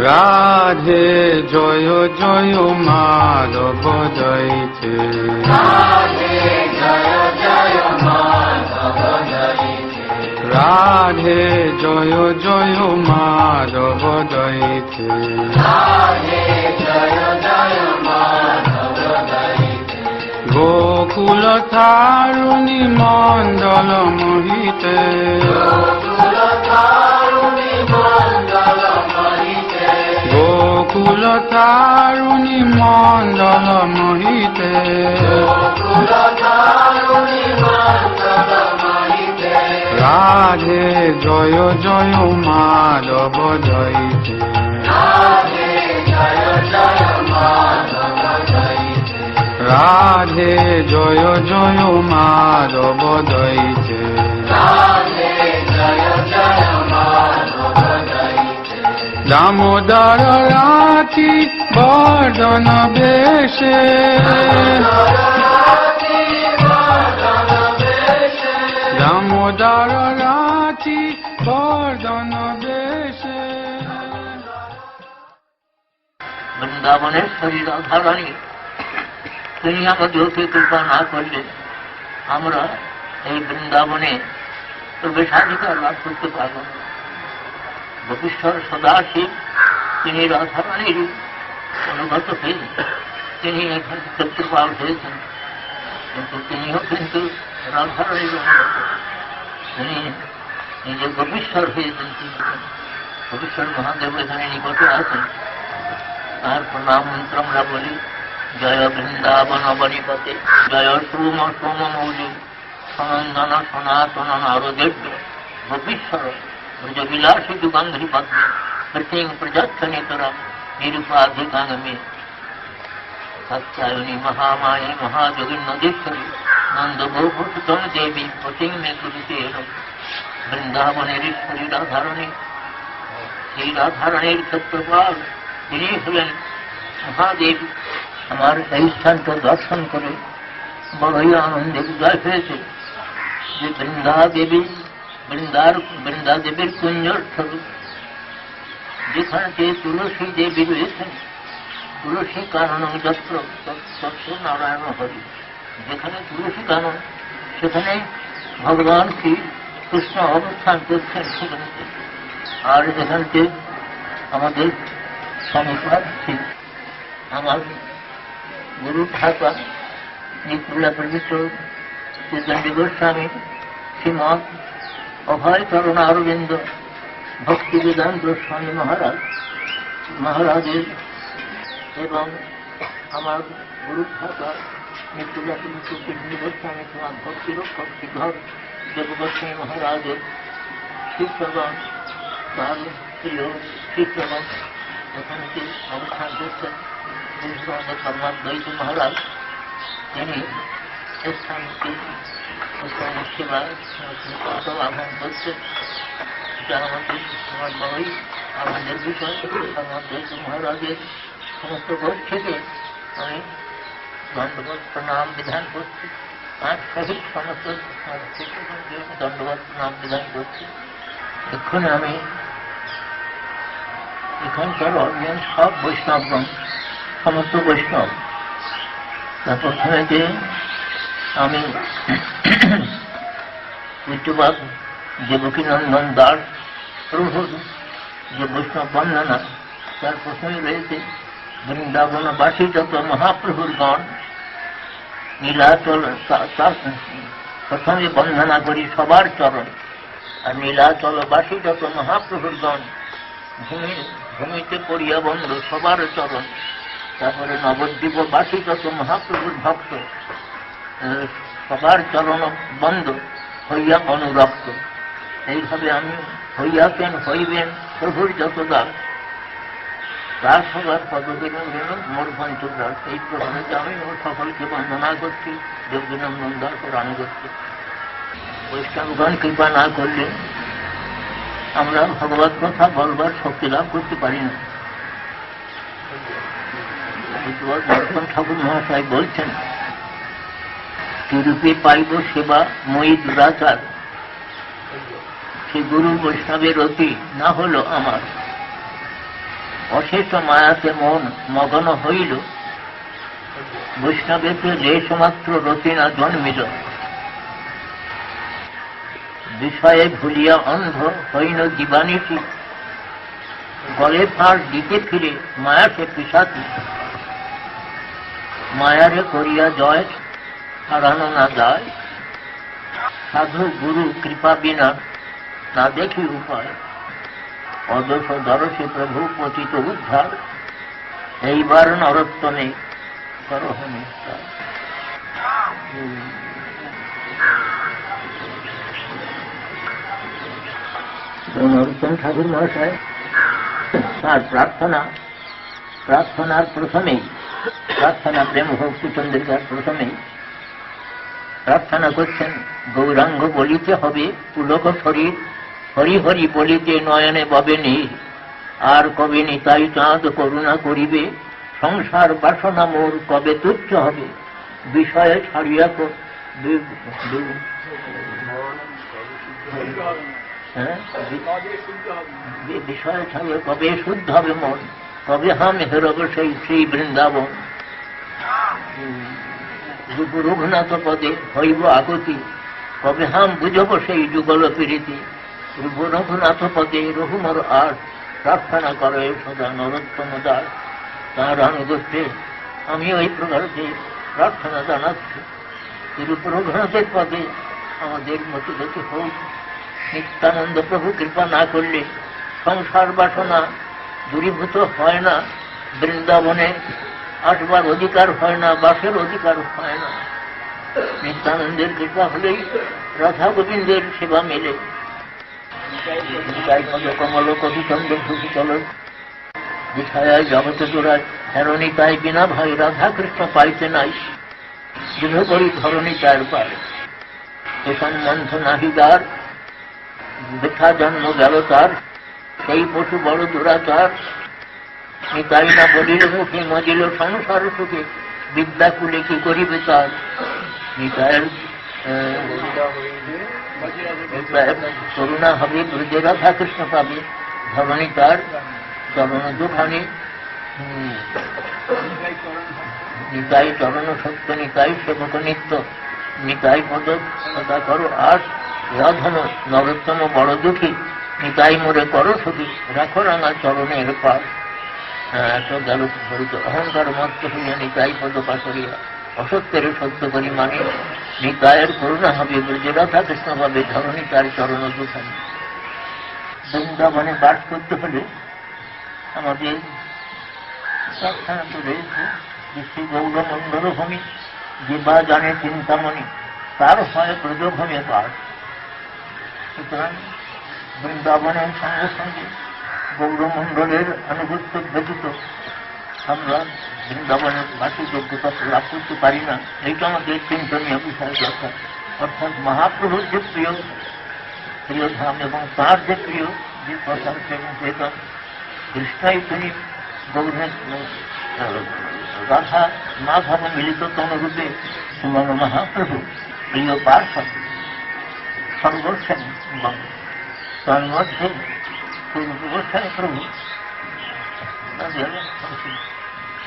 রাধে জয় জয় মাধব জয়ছে, রাধে জয় জয় মাধব জয়ছে, রাধে জয় জয় মাধব জয়ছে, রাধে জয় জয় মাধব জয়ছে, গোকুল তারুণী মণ্ডল মোহিতে, গোকুল তারুণী মণ্ডল মোহিতে, গোকুল তারুণী মণ্ডল মোহিতে, গোকুল তারুণী মণ্ডল মোহিতে, রাধে জয় জয় মাধব জয়ছে, রাধে জয় জয় মাধব জয়ছে, রাধে জয় জয় মাধব জয়ছে, রাধে জয় জয় মাধব জয়ছে, দামোদর রাতি বর্ধন বেশে, দামোদর রাতি বর্ধন বেশে। বৃন্দাবনের শরীর রাধারানী তিনি আমাদেরকে কৃপা না করলে আমরা এই বৃন্দাবনে প্রবেশাধিকার লাভ করতে পারব না। গোপীশ্বর সদাশিব তিনি রাধারানীর অনুগত হয়ে তিনি এখানে ক্ষেত্রপাল হয়েছেন, কিন্তু তিনিও কিন্তু রাধারানীর অনুগত। তিনি নিজে গোপীশ্বর হয়েছেন, গোপীশ্বর মহাদেব এখানে নিকটে আছেন। তার প্রণাম মন্ত্র আমরা বলি, জয় বৃন্দাবন বনিপতে, জয় সোম সোম মৌলি, সনন্দন সনাতন নারদেব্য, গোপীশ্বর ব্রজবিলাসী যুগাঙ্ঘ্রি পদ্মে, প্রতিং প্রজাচ্ছ নেতরম নিরুপাধিকাঙ্গমে, সত্যায়নী মহামায়ে মহাযোগিন্নদেশ্বরী, নন্দ গোপুতম দেবী প্রতিং মে কুরুতে। বৃন্দাবনের ঈশ্বরী রাধারণী, সেই রাধারণীর ক্ষেত্রপাল তিনি হলেন মহাদেব। আমার এই স্থানটা দর্শন করে বড়ই আনন্দে উদয় হয়েছে যে বৃন্দাদেবীর কুঞ্জর স্বরূপ, যেখানে তুলসী দেবী রয়েছেন। তুলসী কানন যত্র তত্র নারায়ণ হরি, যেখানে তুলসী কানন সেখানে ভগবান শ্রী কৃষ্ণ অবস্থান করছেন সেখানে। আর যেখানে আমাদের স্বামীপাদ শ্রী আমার গুরু ঠাকুর নিকুলা প্রভৃত শ্রীদণ্ডী গোস্বামী, শ্রীমৎ অভয় চরণ অরবিন্দ ভক্তি বেদান্ত স্বামী মহারাজের এবং আমার গুরু ঠাকুর নিকুলা প্রভৃত শ্রীদণ্ডী গোস্বামী শ্রীমৎ ভক্তি রক্ষক শ্রীধর দেবগোস্বামী মহারাজের শিক্ষগণ, তার প্রিয় শিক্ষগণ এখানে অবস্থান করছেন। ধর্মাদ্বৈত মহারাজ তিনি স্থানকে সেবায় আহ্বান করছেন। এটা আমাদের আমার বড়ই আনন্দের বিষয়। ধর্মাদ্বৈত মহারাজের সমস্ত গোষ্ঠীকে আমি দণ্ডবোধ প্রণাম বিধান করছি, তার সহিত সমস্ত দণ্ডবোধ প্রণাম বিধান করছি। এক্ষণে আমি এখানকার অরিয়ান সব বৈষ্ণবগণ, সমস্ত বৈষ্ণব, তার প্রথমে যে আমি পূজ্যপাদ দেবকীনন্দন দাস প্রভুর যে বৈষ্ণব বন্দনা, তার প্রথমে রয়েছে বৃন্দাবনবাসী যত মহাপ্রভুর গণ নীলাচল, প্রথমে বন্দনা করি সবার চরণ। আর নীলাচলবাসী যত মহাপ্রভুর গণ ভূমিতে পড়িয়া বন্ধ সবার চরণ। তারপরে নবদ্বীপবাসী যত মহাপ্রভুর ভক্ত সবার চরণ বন্ধ হইয়া অনুরক্ত। এইভাবে আমি হইয়াছেন হইবেন প্রভুর যত দাস, তার সবার পদবিনম মোর পঞ্চদাস। এই প্রভাবে আমি সকলকে বন্দনা করছি, যোগবিনন্দন দাস রান করছি। বৈষ্ণবগণ কৃপা না করলে আমরা ভগবত কথা বলবার শক্তি লাভ করতে পারি না। ঠাকুর মহাশয় বলছেন, কিরূপে পাইব সেবা মই দুরাচার, সে গুরু বৈষ্ণবের অতি না হলো আমার। অশেষ মায়াতে মন মগন হইল, বৈষ্ণবেতে লেশমাত্র রতিনা জন্মিল। বিষয়ে ভুলিয়া অন্ধ হইল জীবানীতি, গলে ফাঁড় দিতে ফিরে মায়াকে পিসাতি। মায়ারে করিয়া জয় হারানো না যায়, সাধু গুরু কৃপা বিনা না দেখি উপায়। অদোষ দরশে প্রভু পতিত উদ্ধার, এইবার নরোত্তমে করহ নিস্তার। নরোত্তম ঠাকুর মহাশয় তার প্রার্থনার প্রথমেই, প্রার্থনা প্রেম ভক্তি চন্দ্রিকার প্রথমেই প্রার্থনা করছেন, গৌরাঙ্গ বলিতে হবে পুলক শরীর, হরি হরি বলিতে নয়নে ববে নীর। আর কবে নিতাই চাঁদ করুণা করিবে, সংসার বাসনা মোর কবে তুচ্ছ হবে। বিষয়ে ছাড়িয়া বিষয় ছাড়িয়া কবে শুদ্ধ হবে মন, কবে হাম হেরব সেই শ্রী বৃন্দাবন। রঘুনাথ পদে হইব আগতি, কবে হাম বুঝব সেই যুগল প্রীতি। রঘুনাথ পদে রঘুমর আট, প্রার্থনা করে সদা নরোত্তম দাস। তাঁর অনুগত্যে আমি ওই প্রকারে প্রার্থনা জানাচ্ছি। রঘুনাথের পদে আমাদের মতিগতি হোক। নিত্যানন্দ প্রভু কৃপা না করলে সংসার বাসনা দূরীভূত হয় না, বৃন্দাবনে আসবার অধিকার হয় না, বাসের অধিকার হয় না। নিত্যানন্দের কৃপা হলেই রাধা গোবিন্দের সেবা মেলে। কমল কবি চন্দ্র সুখী চলন, বিষয়ায় জগতে জোড়ায় হেরণী তাই বিনা ভাই রাধা কৃষ্ণ পাইতে নাই। দৃঢ় করি ধরণী চার পায়, এ সম্বন্ধ নাহিদার, বৃথা জন্ম গেল তার, সেই পশু বড় দুরাচার। নিতাই না বলিল মুখে মজিল সংসার সুখে, বিদ্যাকুলে কি করিবে তার। নিতায়ের করুণা হবে, ব্রজে রাধা কৃষ্ণ পাবে। ধরণী তার চরণ দুখানি, নিতাই চরণ সত্য, নিতাই সেবক নিত্য। নিতাই পদ সদা করো আস, রাধন নরোত্তম বড় দুঃখী। নিতাই মোরে করো সুখী, রাখো রাঙা চরণের পাশ। গেল ভরিত অহংকার মত্ত হইয়া নিতাই পদ পাশরিয়া, অসত্যের সত্য করি মানে। নিতায়ের করুণা হবে, ব্রজে রাধা কৃষ্ণ পাবে। ধরণী তার চরণ দুখানি। বৃন্দাবনে বাস করতে হলে আমাদের প্রার্থনা তো রয়েছে, বিশ্ব গৌরমণ্ডল ভূমি, যে বা জানে চিন্তামণি, তার হয় ব্রজভূমে বাস। সুতরাং বৃন্দাবনের সঙ্গে সঙ্গে গৌরমণ্ডলের আনুগত্য ব্যতীত আমরা বৃন্দাবনের বাসী যোগ্যতা লাভ করতে পারি না। এইটা আমাদের চিন্তনীয় বিষয় দরকার। অর্থাৎ মহাপ্রভুর যে প্রিয় ধাম এবং তার যে প্রিয় যে প্রসাদ এবং চেতন, কৃষ্ণাই তিনি গৌরের রাধা মাধব মিলিত তনুরূপে শ্রীমন মহাপ্রভু প্রিয় পার্শ্বদ সর্বস্থান এবং তন্মধ্যে পূর্বস্থানে প্রভু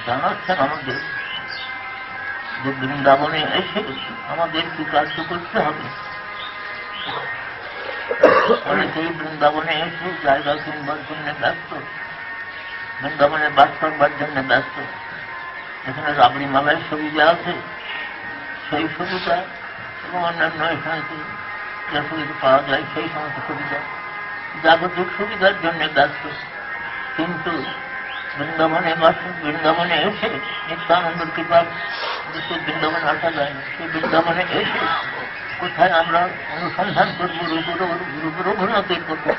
জানাচ্ছেন আমাদের যে বৃন্দাবনে এসে আমাদের কি কার্য করতে হবে। অনেকেই বৃন্দাবনে এসে জায়গা কিনবার জন্য ব্যস্ত, বৃন্দাবনে বাস করবার জন্য ব্যস্ত। এখানে রাবড়ি মালার সুবিধা আছে, সেই সুবিধা এবং অন্যান্য এখানে যে সুবিধা পাওয়া যায় সেই সমস্ত সুবিধা, জাগতিক সুবিধার জন্য ব্যস্ত। কিন্তু বৃন্দাবনে এসে নিত্যানন্দের কৃপা বৃন্দাবনে আসা যায় না। সেই বৃন্দাবনে এসে কোথায় আমরা অনুসন্ধান করবো? রঘুনাথের কথা,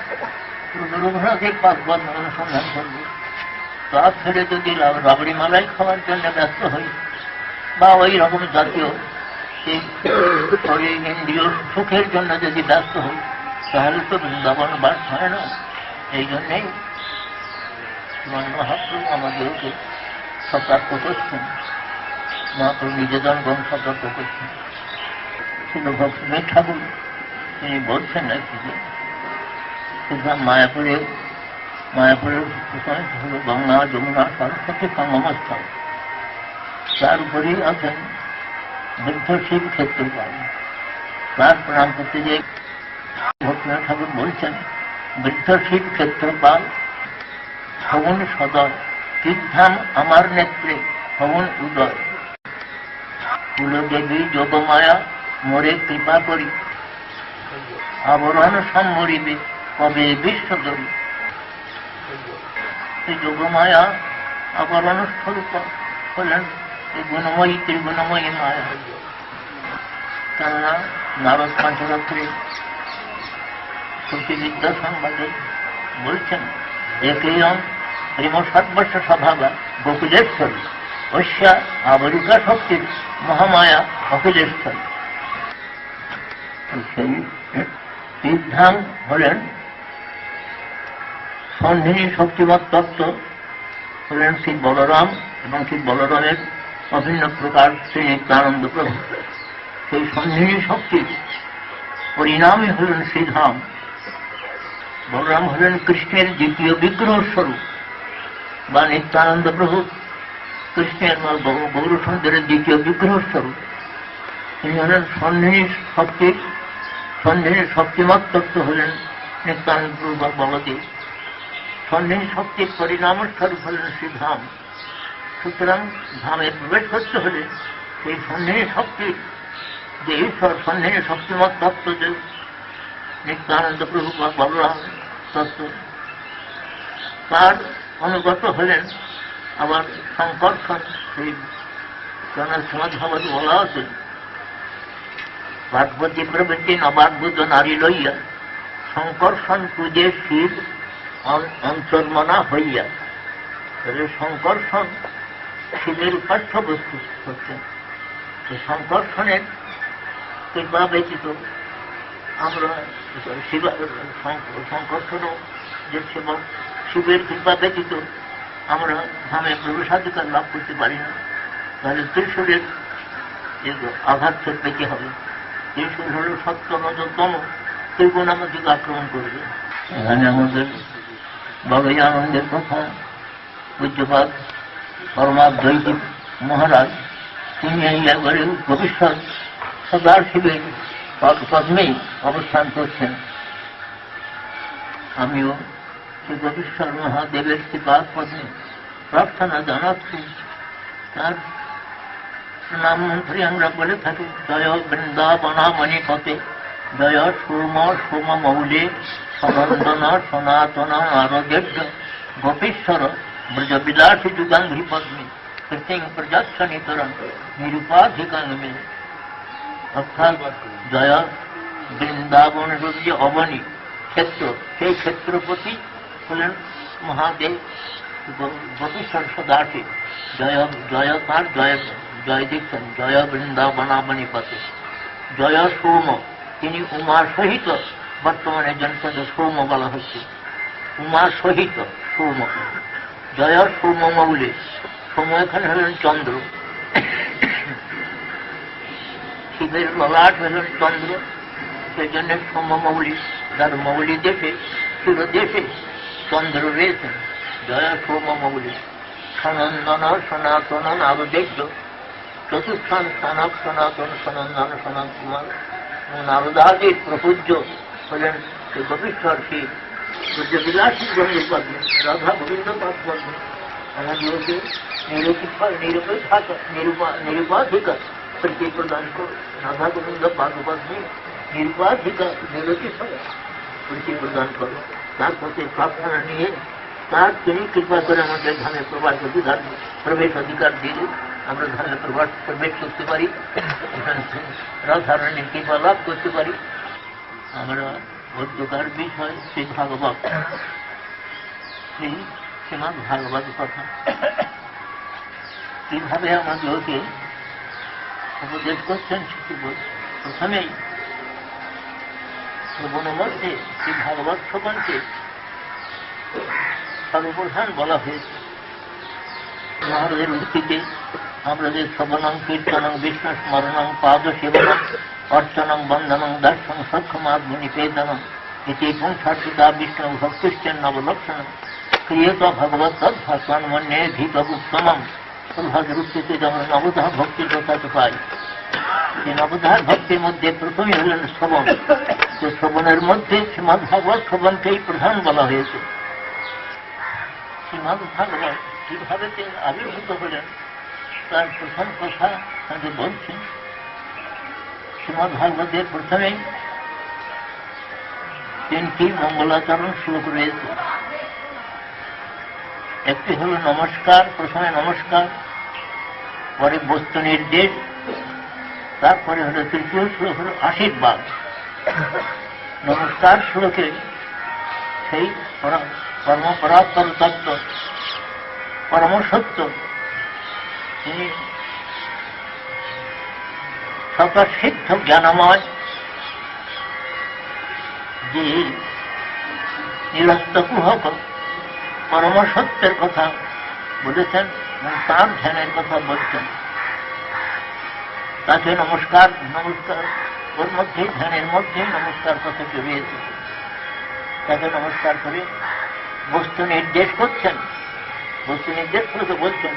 রঘুনাথের পাশবাদ অনুসন্ধান করবো। তা ছেড়ে যদি রাবড়ি মালাই খাওয়ার জন্য ব্যস্ত হই বা ওই রকম জাতীয় ইন্দ্রিয় সুখের জন্য যদি ব্যস্ত হই, তাহলে তো বৃন্দাবন বাস হয় না। এই জন্যেই মহাপ্রভু আমাদেরকে সতর্ক করছেন, মহাপ্রভু নিজেদের গণ সতর্ক করছেন। ছিল ভক্তি ঠাকুর তিনি বলছেন নাকি যে মায়াপুরে মায়াপুরের প্রসারিত হল গঙ্গা যমুনা সরস্বতী সঙ্গমস্থল। তার উপরেই আছেন বৃদ্ধ শিব ক্ষেত্রপাল। তার প্রণাম করতে যে ভক্তিনাথ ঠাকুর বলছেন, বৃদ্ধ শিব ক্ষেত্রপাল ভবন সদয়, তীর্ধাম আমার নেত্রে ভবন উদয়। কুলদেবী যোগমায়া মোরে কৃপা করি, আবরণ সম্মরিবে কবে বিশ্বদরী। এই যোগমায়া আবরণ স্বরূপ হলেন এই গুণময়ী ত্রিগুণময়ী মায়া। কেননা নারদ পাঁচরাত্রে শ্রুতিবিদ্যা সংবাদে বলছেন, একেয়ম ত্রিমসর্বস্ব স্বভাবা গোকুলেশ্বরী অস্যা আবরিকা শক্তির মহামায়া অখিলেশ্বরী। সেই তীর্ধাম হলেন সন্ধিনী শক্তিমত তত্ত্ব, হলেন শ্রী বলরাম এবং শ্রী বলরামের অভিন্ন প্রকার শ্রী নিত্যানন্দ প্রভু। সেই সন্ধিনী শক্তির পরিণামই হলেন শ্রীধাম। বলরাম হলেন কৃষ্ণের দ্বিতীয় বিগ্রহ স্বরূপ, বা নিত্যানন্দ প্রভু কৃষ্ণের গৌরসুন্দরের দ্বিতীয় বিগ্রহ স্বরূপ। তিনি হলেন সন্ধিনী শক্তিমত তত্ত্ব হলেন নিত্যানন্দ প্রভু বা বলদেব। সন্ধিনী শক্তির পরিণাম স্বরূপ হলেন শ্রীধাম। সুতরাং ধামে প্রবেশ করতে হলে সেই সন্ধিনী শক্তির যে ঈশ্বর, সন্ধিনী শক্তিমত তত্ত্ব যে নিত্যানন্দ প্রভু বা বলরাম তত্ত্ব, তার অনুগত হলেন আবার সংকর্ষণ। সেই সমাজ ভাবতে বলা আছে, ভাগবতী প্রবৃত্তি নবাদ্ভুত নারী লইয়া সংকর্ষণ পূজে শিব অন্তর্মনা হইয়া। সংকর্ষণ শিবের উপাস্য বস্তু হচ্ছে। সংকর্ষণের কৃপা ব্যতীত আমরা সংকর্ষণও যে সেবক, শিবের কৃপা ব্যতীত আমরা ধামে প্রবেশাধিকার লাভ করতে পারি না। তাহলে ত্রিশূলের আঘাত পেতে হবে। ত্রিশূল হল সত্য রজতম ত্রিগুণ আমাদেরকে আক্রমণ করবে। এখানে আমাদের বড়ই আনন্দের কথা, পূজ্যপাদ পরমাদ্বৈতী মহারাজ তিনি একবারে ভবিষ্যৎ সদার শিবের পদ্মেই অবস্থান করছেন। আমিও শ্রী গোপীশ্বর মহাদেবের শ্রীপাদ পদ্মে প্রার্থনা জানাচ্ছি। তার নাম মন্ত্রী আমরা বলে থাকি, জয় বৃন্দাবনামণি পথে, জয় সুরম সোম মৌলে সনন্দন সনাতন আরোগ্য গোপীশ্বর ব্রজবিলাসী যুগাঙ্ঘ্রি পদ্মে কৃতিং প্রজাচ্ছনিতরণ নিরুপাধিকাঙ্গমে। অর্থাৎ জয় বৃন্দাবনের যে অবনী ক্ষেত্র, সেই ক্ষেত্রপতি হলেন মহাদেব গোপীশ্বর সদাশিব। জয় তার জয় দিচ্ছেন, জয় বৃন্দাবনাবনী পথে। জয় সৌম, তিনি উমার সহিত, বর্তমানে জনপদে সৌম বলা হচ্ছে, উমার সহিত সৌম। জয় সৌম মৌলে, সৌম এখানে হলেন চন্দ্র। শিবের ললাট হলেন চন্দ্র, সেই জন্য সৌম মৌলি। তার মৌলি দেশে চিরদেশে চন্দ্র রয়েছেন। জয় সৌম মৌলি। সনন্দন সনাতন নারদেজ্য, চতুর্থান স্থানক সনাতন সনন্দন সনাত কুমার। নারদাদির প্রপূজ্য হলেন শ্রী গোপীশ্বর শিব। ব্রজবিলাসী গঙ্গের পদ্মে, রাধা গোবিন্দ পাদ পদ্মে আমাদেরকে নিরুপাধিকার প্রতি প্রদান করো। রাধা গোবিন্দ পাদ পদ্মে নিরুপাধিকার প্রতি প্রদান করো। তার প্রতি প্রার্থনা নিয়ে তার তিনি কৃপা করে আমাদের ধামে প্রবেশ অধিকার দিলে আমরা ধামে প্রবেশ করতে পারি, রাধারণীর কৃপা লাভ করতে পারি। আমরা অধ্যকার বিষয় শ্রী ভাগবত, শ্রীমদ ভাগবত কথা কিভাবে আমাদেরকে উপদেশ করছেন সেটি প্রথমেই শ্রবণ মধ্যে শ্রী ভাগবত শ্রবণকে সর্বপ্রধান বলা হয়েছে। মহারাজের উক্তিতে আমরা যে শ্রবণং কীর্তনং বিষ্ণু স্মরণং পাদ সেবনং অর্চনং বন্দনং দর্শন সক্ষমাত্ম নিবেদনং এতে পুংসার্থিতা বিষ্ণু ভক্তিশ্চেন নবলক্ষণম ক্রিয়ত ভগবত তদ্ভাষণ মন্যে ধীতবুত্তমম। প্রভাতের উচ্চতে আমরা নবধার ভক্তির কথাটা পাই। এই নবধার ভক্তির মধ্যে প্রথমে হলেন শ্রবণ। যে শ্রবণের মধ্যে শ্রীমদ্ ভাগবত শ্রবণকেই প্রধান বলা হয়েছে। শ্রীমদ্ ভাগবত কিভাবে তিনি আবির্ভূত হলেন তার প্রথম কথা তাদের বলছেন। শ্রীমদ্ ভাগবতের প্রথমেই 3টি মঙ্গলাচরণ শ্লোক রয়েছে। একটি হল নমস্কার, প্রথমে নমস্কার, পরে বস্তু নির্দেশ, তারপরে হল তৃতীয় শ্লোক হল আশীর্বাদ। নমস্কার শ্লোকে সেই কর্মপরাত্পর তত্ত্ব, পরম সত্য, তিনি স্বতঃসিদ্ধ জ্ঞানময় যে নিরস্ত কুহক পরম সত্যের কথা বলেছেন এবং তার ধ্যানের কথা বলছেন। তাকে নমস্কার, নমস্কার ওর মধ্যে ধ্যানের মধ্যে নমস্কার কথা জড়িয়েছে। তাকে নমস্কার করে বস্তু নির্দেশ করছেন। বস্তু নির্দেশ করে বলছেন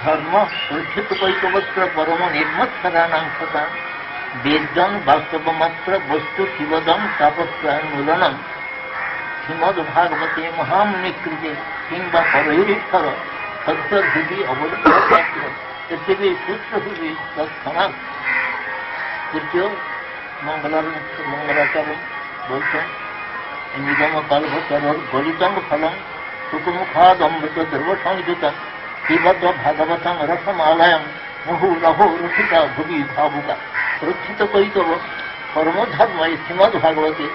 ধর্ম পরিচিত কৈকবস্ত্র পরম নির্মৎসরানাংশতা বেদং বাস্তবমাত্র বস্তু শিবদং তাপত্রান্মূলনম শ্রীমদ্ ভাগবতে মহামুনিকৃতে কিংবা পরৈরেশ্বর সত্যভূতি অবলম্ব পৃথিবী সূত্রভূমি তৎক্ষণাৎ। তৃতীয় মঙ্গলাচরণ বলছেন নিগম কল্পতর গলিতং ফলং সুকুমুখাদমৃত দ্রবসংযুতং শিবত ভাগবতং রসমালয়ং মুহুরহো রসিকা ভুবি ভাবুকা। রক্ষিত কৈতব কর্মধর্ম এই শ্রীমদ্ ভাগবতে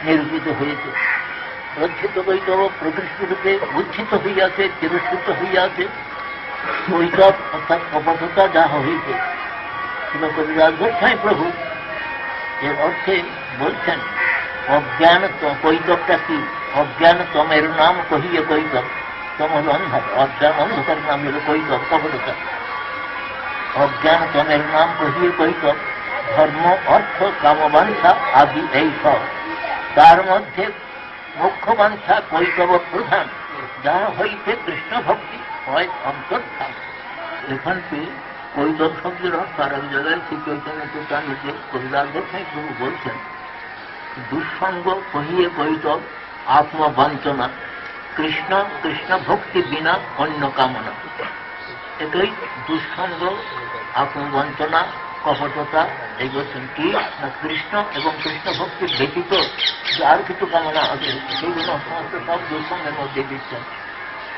নিরূপিত হয়েছে। রক্ষিত কৈতব প্রকৃষ্টরূপে উচ্ছিত হইয়াছে, তিরস্কৃত হইয়াছে। কৈতব অর্থাৎ কপটতা যাহা হইতে শিল কবিরাজ গোস্বামী প্রভু এর অর্থে বলছেন অজ্ঞান কৈতবটা কি? অজ্ঞান তমের নাম কহিয়ে কৈতব, তম হল অন্ধার, অজ্ঞান অন্ধকার নাম হল কৈতব, কপটতা। অজ্ঞান তমের নাম কহিয়ে কৈতব, ধর্ম অর্থ কামবাঞ্ছা আদি এই সব। তার মধ্যে মুখ্য বাঞ্ছা কৈতব প্রধান, যাহা হইতে কৃষ্ণ ভক্তি হয় অন্তর্ধান। এখানটি কৈতব শব্দের অর্থ আর এক জায়গায় শ্রী চৈতন্য চৈতন্যতে কবিরাজ গোস্বামী প্রভু বলছেন দুঃসঙ্গ কহিয়ে কৈতব আত্মবাঞ্ছনা, কৃষ্ণ কৃষ্ণ ভক্তি বিনা অন্য কামনা। এটাই দুঃসঙ্গ, আত্মবঞ্চনা, কপটতা। এই বলছেন কি না কৃষ্ণ এবং কৃষ্ণ ভক্তির ব্যতীত যে আর কিছু কামনা আছে সেইগুলো সমস্ত সব দুঃসঙ্গের মধ্যে দিচ্ছেন,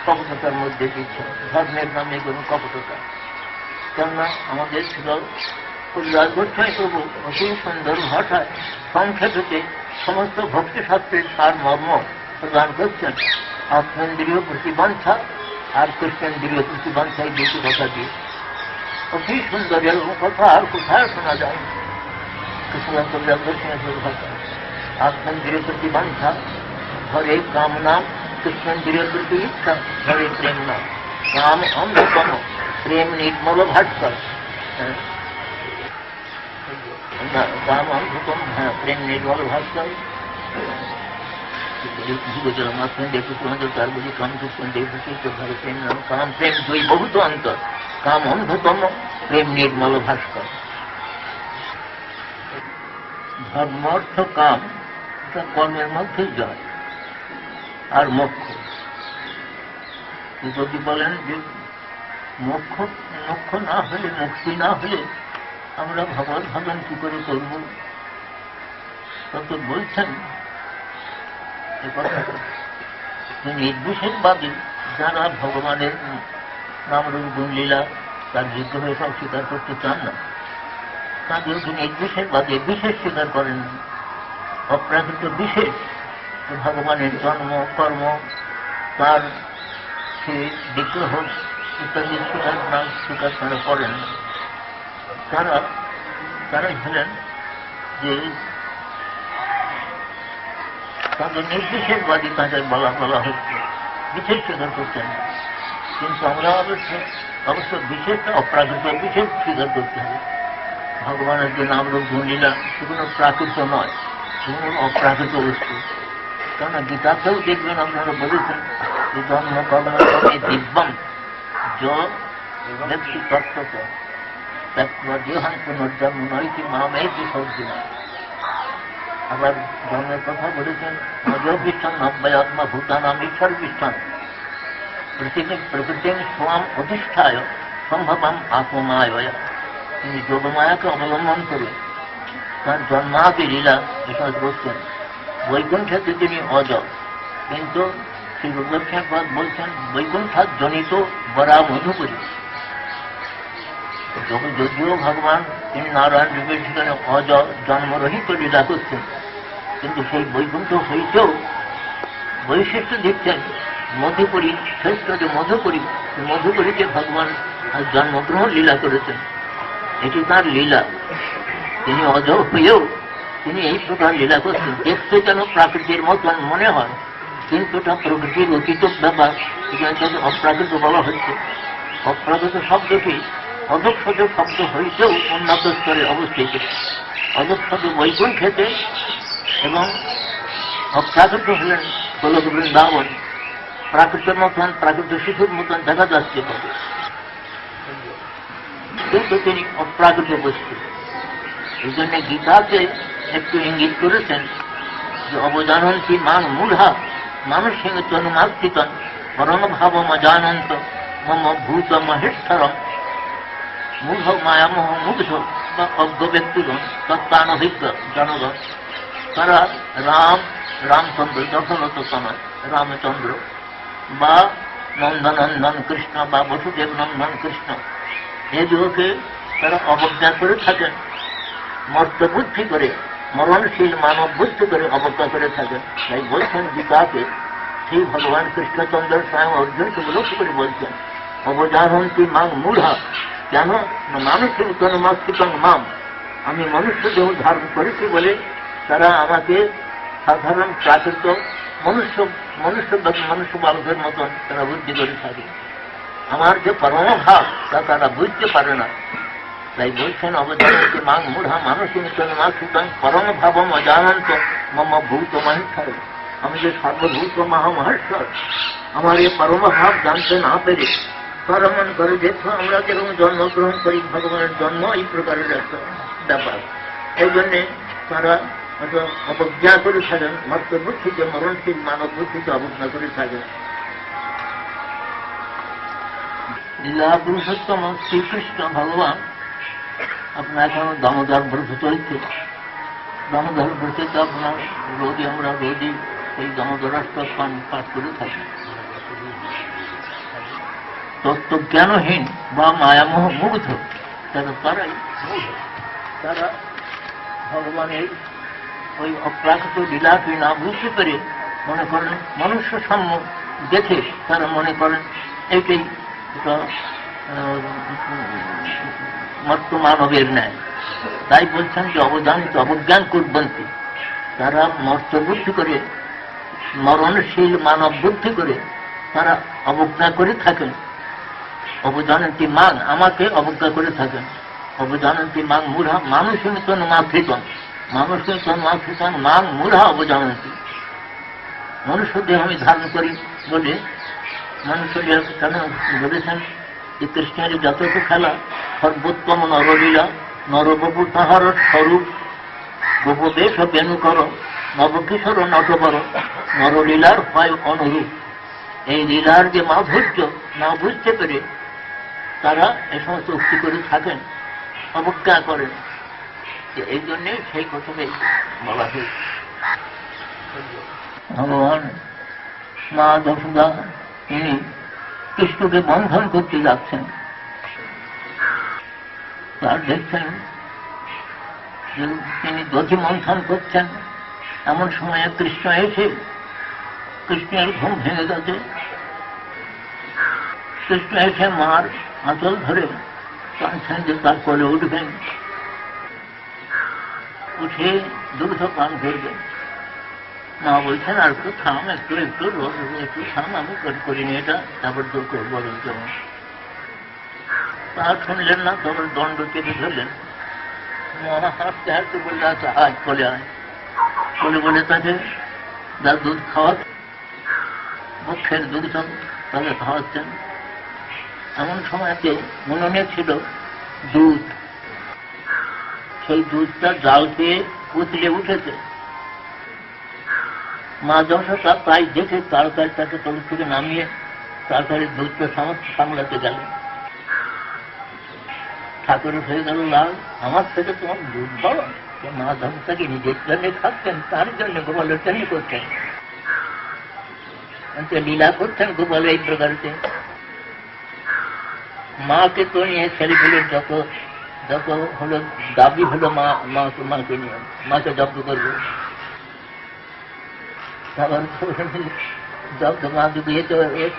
কপটতার মধ্যে দিচ্ছেন। ধর্মের নামে কোনো কপটতা। কেননা আমাদের ছিল কবিরাজ গোস্বামী প্রভু অতি সুন্দর ভাষায় সংক্ষেপে সমস্ত ভক্তিশাস্ত্রের সার মর্ম প্রদান করছেন। আত্মেন্দ্রীয় প্রতিবাঞ্ছা আর কৃষ্ণেন্দ্রীয় প্রতিবাঞ্ছা এই দুটি কথা দিয়ে অতি সুন্দর। এরকম কথা আর কোথায় শোনা যায়? কৃষ্ণ কবিরাজ গোস্বামী ভাষা আত্মেন্দ্রীয় প্রতিবাঞ্ছা ঘরে কাম নাম, কৃষ্ণেন্দ্রীয় প্রতি ইচ্ছা ঘরে প্রেম নাম। কাম অন্ধতম, প্রেম নির্মল ভাস্কর। কাম অন্ধতম, হ্যাঁ প্রেম নির্মল ভাস্কর। তার বলি কাম কৃষ্ণ দেখি তো ঘরে প্রেম নাম। কাম প্রেম দুই বহুত অন্তর। কাম অন্ধতম, প্রেম নির্মল ভাস্কর। ধর্ম অর্থ কাম এটা কর্মের মধ্যে যায়। আর মোক্ষ যদি বলেন যে মোক্ষ না হলে, মুক্তি না হলে আমরা ভগবত ভজন কি করে করব? তত বলছেন এ কথাটা নির্বিশেষবাদী যারা ভগবানের নামরূপ গুণলীলা তার যোগ্য হয়ে সব স্বীকার করতে চান না, তাদেরকে নির্বিশেষবাদী বিশেষ স্বীকার করেন না। অপ্রাকৃত বিশেষ ভগবানের জন্ম কর্ম তার সে বিগ্রহ ইত্যাদি স্বীকার তারা করেন না। তারা হলেন যে তাদের নির্বিশেষবাদী তাদের বলা হচ্ছে, বিশেষ স্বীকার করছেন না। কিন্তু আমরা অবশ্য বিশেষটা অপ্রাকৃত বিশেষ স্বীকার করতে হবে। ভগবানের যে নামরূপ গুণলীলা সেগুলো প্রাকৃত নয়, সেগুলো অপ্রাকৃত বস্তু। কেননা গীতাতেও দেখবেন আপনারা বলেছেন জন্ম কর্মে দিব্যম जो व्यक्ति तत्व तत्वदेहान पुनर्जन्म नैति मामेति सौदिना আবার জন্মের কথা বলেছেন অজবিষ্ঠান নব্বয়াত্মা ভূতানাম ঈশ্বরবিষ্ঠান প্রকৃতিং স্বাম অধিষ্ঠায় সম্ভবম আত্মমায় তিনি যোগমায়াকে অবলম্বন করে তার জন্মাদি লীলা বিশদ বলছেন বৈকুণ্ঠে তিনি অজ কিন্তু শ্রী রূপক্ষেপদ বলছেন বৈকুণ্ঠাৎ জনিত বরা মধুপুরী যদিও ভগবান তিনি নারায়ণ রূপের ঠিকানে অজ জন্মরহিত লীলা করছেন কিন্তু সেই বৈকুণ্ঠ হইতেও বৈশিষ্ট্য দিচ্ছেন মধুপুরী শ্রেষ্ঠ যে মধুপুরীতে ভগবান জন্মগ্রহণ লীলা করেছেন এটি তার লীলা তিনি অজ হয়েও তিনি এই প্রকার লীলা করছেন দেখতে যেন প্রাকৃতির মতন মনে হয় কিন্তু এটা প্রকৃতির অতীত ব্যাপার এখানে অপ্রাকৃত বলা হচ্ছে অপ্রাকৃত শব্দটি অধঃসদ শব্দ হইতেও উন্নত স্তরে অবস্থিত অধঃসদ বৈকুণ্ঠেতে এবং অপ্রাকৃত হলেন গোলক বৃন্দাবন প্রাকৃতের মতন প্রাকৃত শিশুর মতন দেখা যাচ্ছে কিন্তু তিনি অপ্রাকৃত বস্তু এই জন্য গীতাতে একটু ইঙ্গিত করেছেন যে অবজানন্তি মান মূঢ়া মানুষ সঙ্গে তনুমাস্তিতন পরমভাবম অজানন্ত মম ভূত মহেশ্বরম মূঢ় মায়ামোহ মুগ্ধ বা অজ্ঞ ব্যক্তিগণ তত্ত্বানভিজ্ঞ জনগণ তারা রামচন্দ্র দশরথ সময় রামচন্দ্র বা নন্দনন্দন কৃষ্ণ বা বসুদেব নন্দন কৃষ্ণ এই দুটোকে তারা অবজ্ঞা করে থাকেন মর্তবুদ্ধি করে মরণশীল মানব বুদ্ধি করে অবজ্ঞা করে থাকেন তাই বলছেন গীতাকে সেই ভগবান কৃষ্ণচন্দ্র স্বয়ং অর্জুনকে উপলব্ধি করে বলছেন অবজানন্তি মাং মূঢ়া কেন মানুষের তনুমাস্তিতং মাম আমি মনুষ্য দেহ ধারণ করেছি বলে তারা আমাকে সাধারণ প্রাকৃত মনুষ্য বালকের মতন তারা বুদ্ধি করে থাকে আমার যে পরমভাব তা তারা বুঝতে পারে না তাই বলছেন অবজানন্তি মাং মূঢ়া মানুষের তনুমাস্তিতং পরমভাবম অজানন্ত মম ভূত মহেশ্বর আমি যে সর্বভূত মহামহেশ্বর আমার এই পরমভাব জানতে না পেরে তারা মনে করে দেখো আমরা যেরকম জন্মগ্রহণ করি ভগবানের জন্ম এই প্রকারের একটা ব্যাপার এই জন্যে তারা অবজ্ঞা করে থাকেন মর্তবুদ্ধিকে মরণশীল মানব বুদ্ধিকে অবজ্ঞা করে থাকেন লীলা পুরুষোত্তম শ্রীকৃষ্ণ ভগবান আপনার এখন দামোদর ব্রত চলছে দামোদর ব্রতে তো আপনার আমরা রোজই এই দামোদরাষ্ট্রম পাঠ করে থাকি তত্ত্বজ্ঞানহীন বা মায়ামোহ মুগ্ধ তারা ভগবানের ওই অপ্রাকৃত লীলাকে না বুঝতে পেরে মনে করেন মনুষ্য সাম্য দেখে তারা মনে করেন এইটাই মর্ত মানবের ন্যায় তাই বলছেন যে অবদানিত অবজ্ঞান করবন্তি তারা মর্ত বুদ্ধি করে মরণশীল মানব বুদ্ধি করে তারা অবজ্ঞা করে থাকেন অবজানন্তি মাং আমাকে অবজ্ঞা করে থাকেন অবজানন্তি মাং মূঢ়া মানুষের মতন মাতৃতন মানুষের মতন মাতৃতন মাং মূঢ়া অবজানন্তি মনুষ্য দেহ আমি ধারণ করি বলে মনুষ্য দেহ কেন বলেছেন যে কৃষ্ণের যত খেলা সর্বোত্তম নরলীলা নরবপু তাহার স্বরূপ গোপবেশ বেণু কর নবকিশোর নটবর নরলীলার হয় অনুরূপ এই লীলার যে মাধুর্য না বুঝতে পেরে তারা এ সমস্ত উক্তি করে থাকেন অবজ্ঞা করেন এই জন্যে সেই কথাটাই বলা হয়েছে ভগবান মা যশোদা তিনি কৃষ্ণকে বন্ধন করতে যাচ্ছেন তার দেখছেন তিনি দধি মন্থন করছেন এমন সময় কৃষ্ণ এসে কৃষ্ণের ঘুম ভেঙে গেছে কৃষ্ণ এসে মার আঁচল ধরে টানছেন যে তার কোলে উঠবেন উঠে দুগ্ধ পান করবেন মা বলছেন আর একটু থাম একটু থাম আমি করিনি এটা তারপর তোর করবো যেমন তা শুনলেন না তখন দণ্ড চেপে ধরলেন মা হাসতে হাসতে বললে আচ্ছা আজ কোলে আয় বলে তাকে যা দুধ খাওয়া পক্ষের দুগ্ধ তাকে খাওয়াচ্ছেন। এমন সময়তে উনুনে ছিল দুধ, সেই দুধটা জাল পেয়ে উতলে উঠেছে। মা যশোদা তাই দেখে তাড়াতাড়ি তাকে তলু থেকে নামিয়ে তাড়াতাড়ি দুধটা সামলাতে গেলেন। ঠাকুরের হয়ে গেল লাল, আমার থেকে তোমার দুধ বড়। মা যশোদাকে নিজের জন্য খাচ্ছেন, তার জন্য গোপালের জন্য করছেন, লীলা করছেন গোপাল এই প্রকারতে। মাকে তো নিয়ে ছেলেগুলোর যত যত হলো দাবি হলো মাকে নিয়ে, মাকে জব্দ করবে। জব্দ মা যদি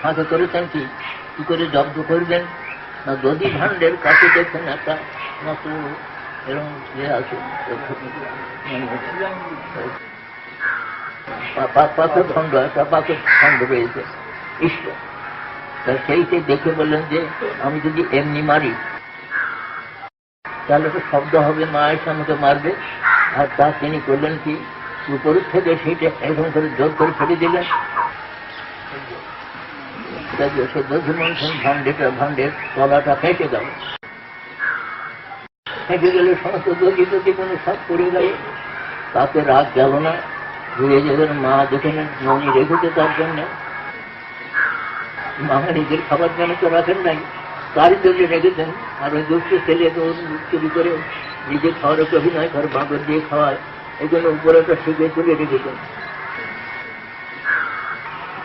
ফাঁকে করেছেন কি করে জব্দ করবেন না, দধি ভাণ্ডের কাছে দেখছেন একটা মতো এরকম ইয়ে আছে, পাথর খণ্ড, একটা পাথর খণ্ড রয়েছে ঈশ্বর। সেইকে দেখে বললেন যে আমি যদি এমনি মারি তাহলে তো শব্দ হবে, মা এসে আমাকে মারবে। আর তা তিনি করলেন কি, উপর থেকে সেইটা এরকম করে জোর করে ফেলে দিলেন। সে দধিমন্থন ভাণ্ডের তলাটা ফেঁকে গেল। ফেঁকে গেলে সমস্ত দধি কোনো সব পড়ে গেল। তাতে রাত গেল না, ঘুরে যাবেন। মা যেখানে ননি রেখেছে তার জন্য, মা নিজের খাবার জন্য তো রাখেন নাই, তারই জন্য রেখেছেন। আর ওই দুষ্ট ছেলে তো চুরি করে নিজে খাওয়ার অভিনয় করে, বাঁদর দিয়ে খাওয়ায়, এই জন্য উপরে একটা শিখে তুলে রেখেছেন।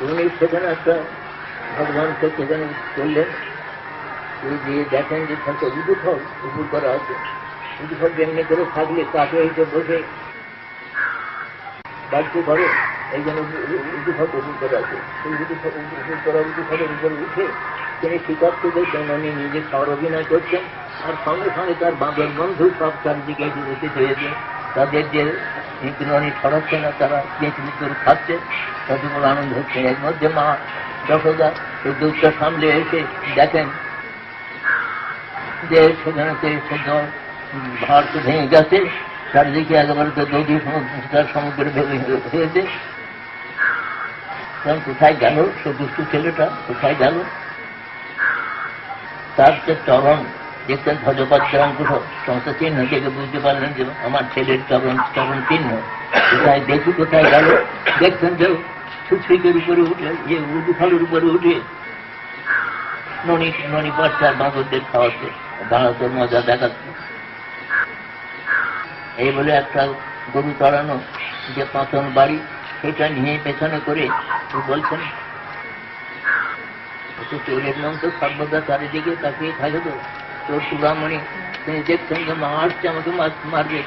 উনি সেখানে একটা ভগবানকে সেখানে করলেন, দিয়ে দেখেন যে থাকে উদুফল উপর করা আছে। উদুফল এমনি করে থাকলে তাকে এসে বসে বাড়তে পারে, এই জন্য উদুফল উপর করা আছে। সেই উপর করা উদুফলের উপরে উঠে তিনি শিকারকে দেখছেন, উনি নিজে খাওয়ার অভিনয় করছেন। আর সঙ্গে সঙ্গে তার বাঁধের বন্ধু সব চারদিকে এসে উপস্থিত হয়েছে। তাদের যে উনি ছড়াচ্ছে না, তারা চেঁচমি করে খাচ্ছে, তাদের বড় আনন্দ হচ্ছে। এর মধ্যে মা যশোদা এই দুধটা সামলে এসে দেখেন যে সেখানে ভার তো ভেঙে গেছে, চারদিকে একেবারে তো দধি সমুদ্রে হয়েছে। তখন কোথায় গেল সে দুষ্টু ছেলেটা, কোথায় গেল? তার যে চরণ দেখতেন ভজপাত্রাম কুঠো সমস্ত চিহ্ন থেকে বুঝতে পারলেন যে আমার ছেলের চরণ চিহ্ন। কোথায় দেখি কোথায় গেল, দেখছেন যে ছুটছুইকের উপরে উঠে, যে উদুফলের উপরে উঠে ননি বাচ্চার বাঁদরদের খাওয়াচ্ছে, দাঁড়াতে মজা দেখাচ্ছে। এই বলে একটা গরু চড়ানো যে পাঁচন বাড়ি, সেটা নিয়ে পেছনে করে বলছেন চোরের নাম তো সর্বদা চারিদিকে তাকিয়ে থাকে। তো তোর চূড়ামণি তিনি দেখছেন যে মা আসছে আমাকে মারবে,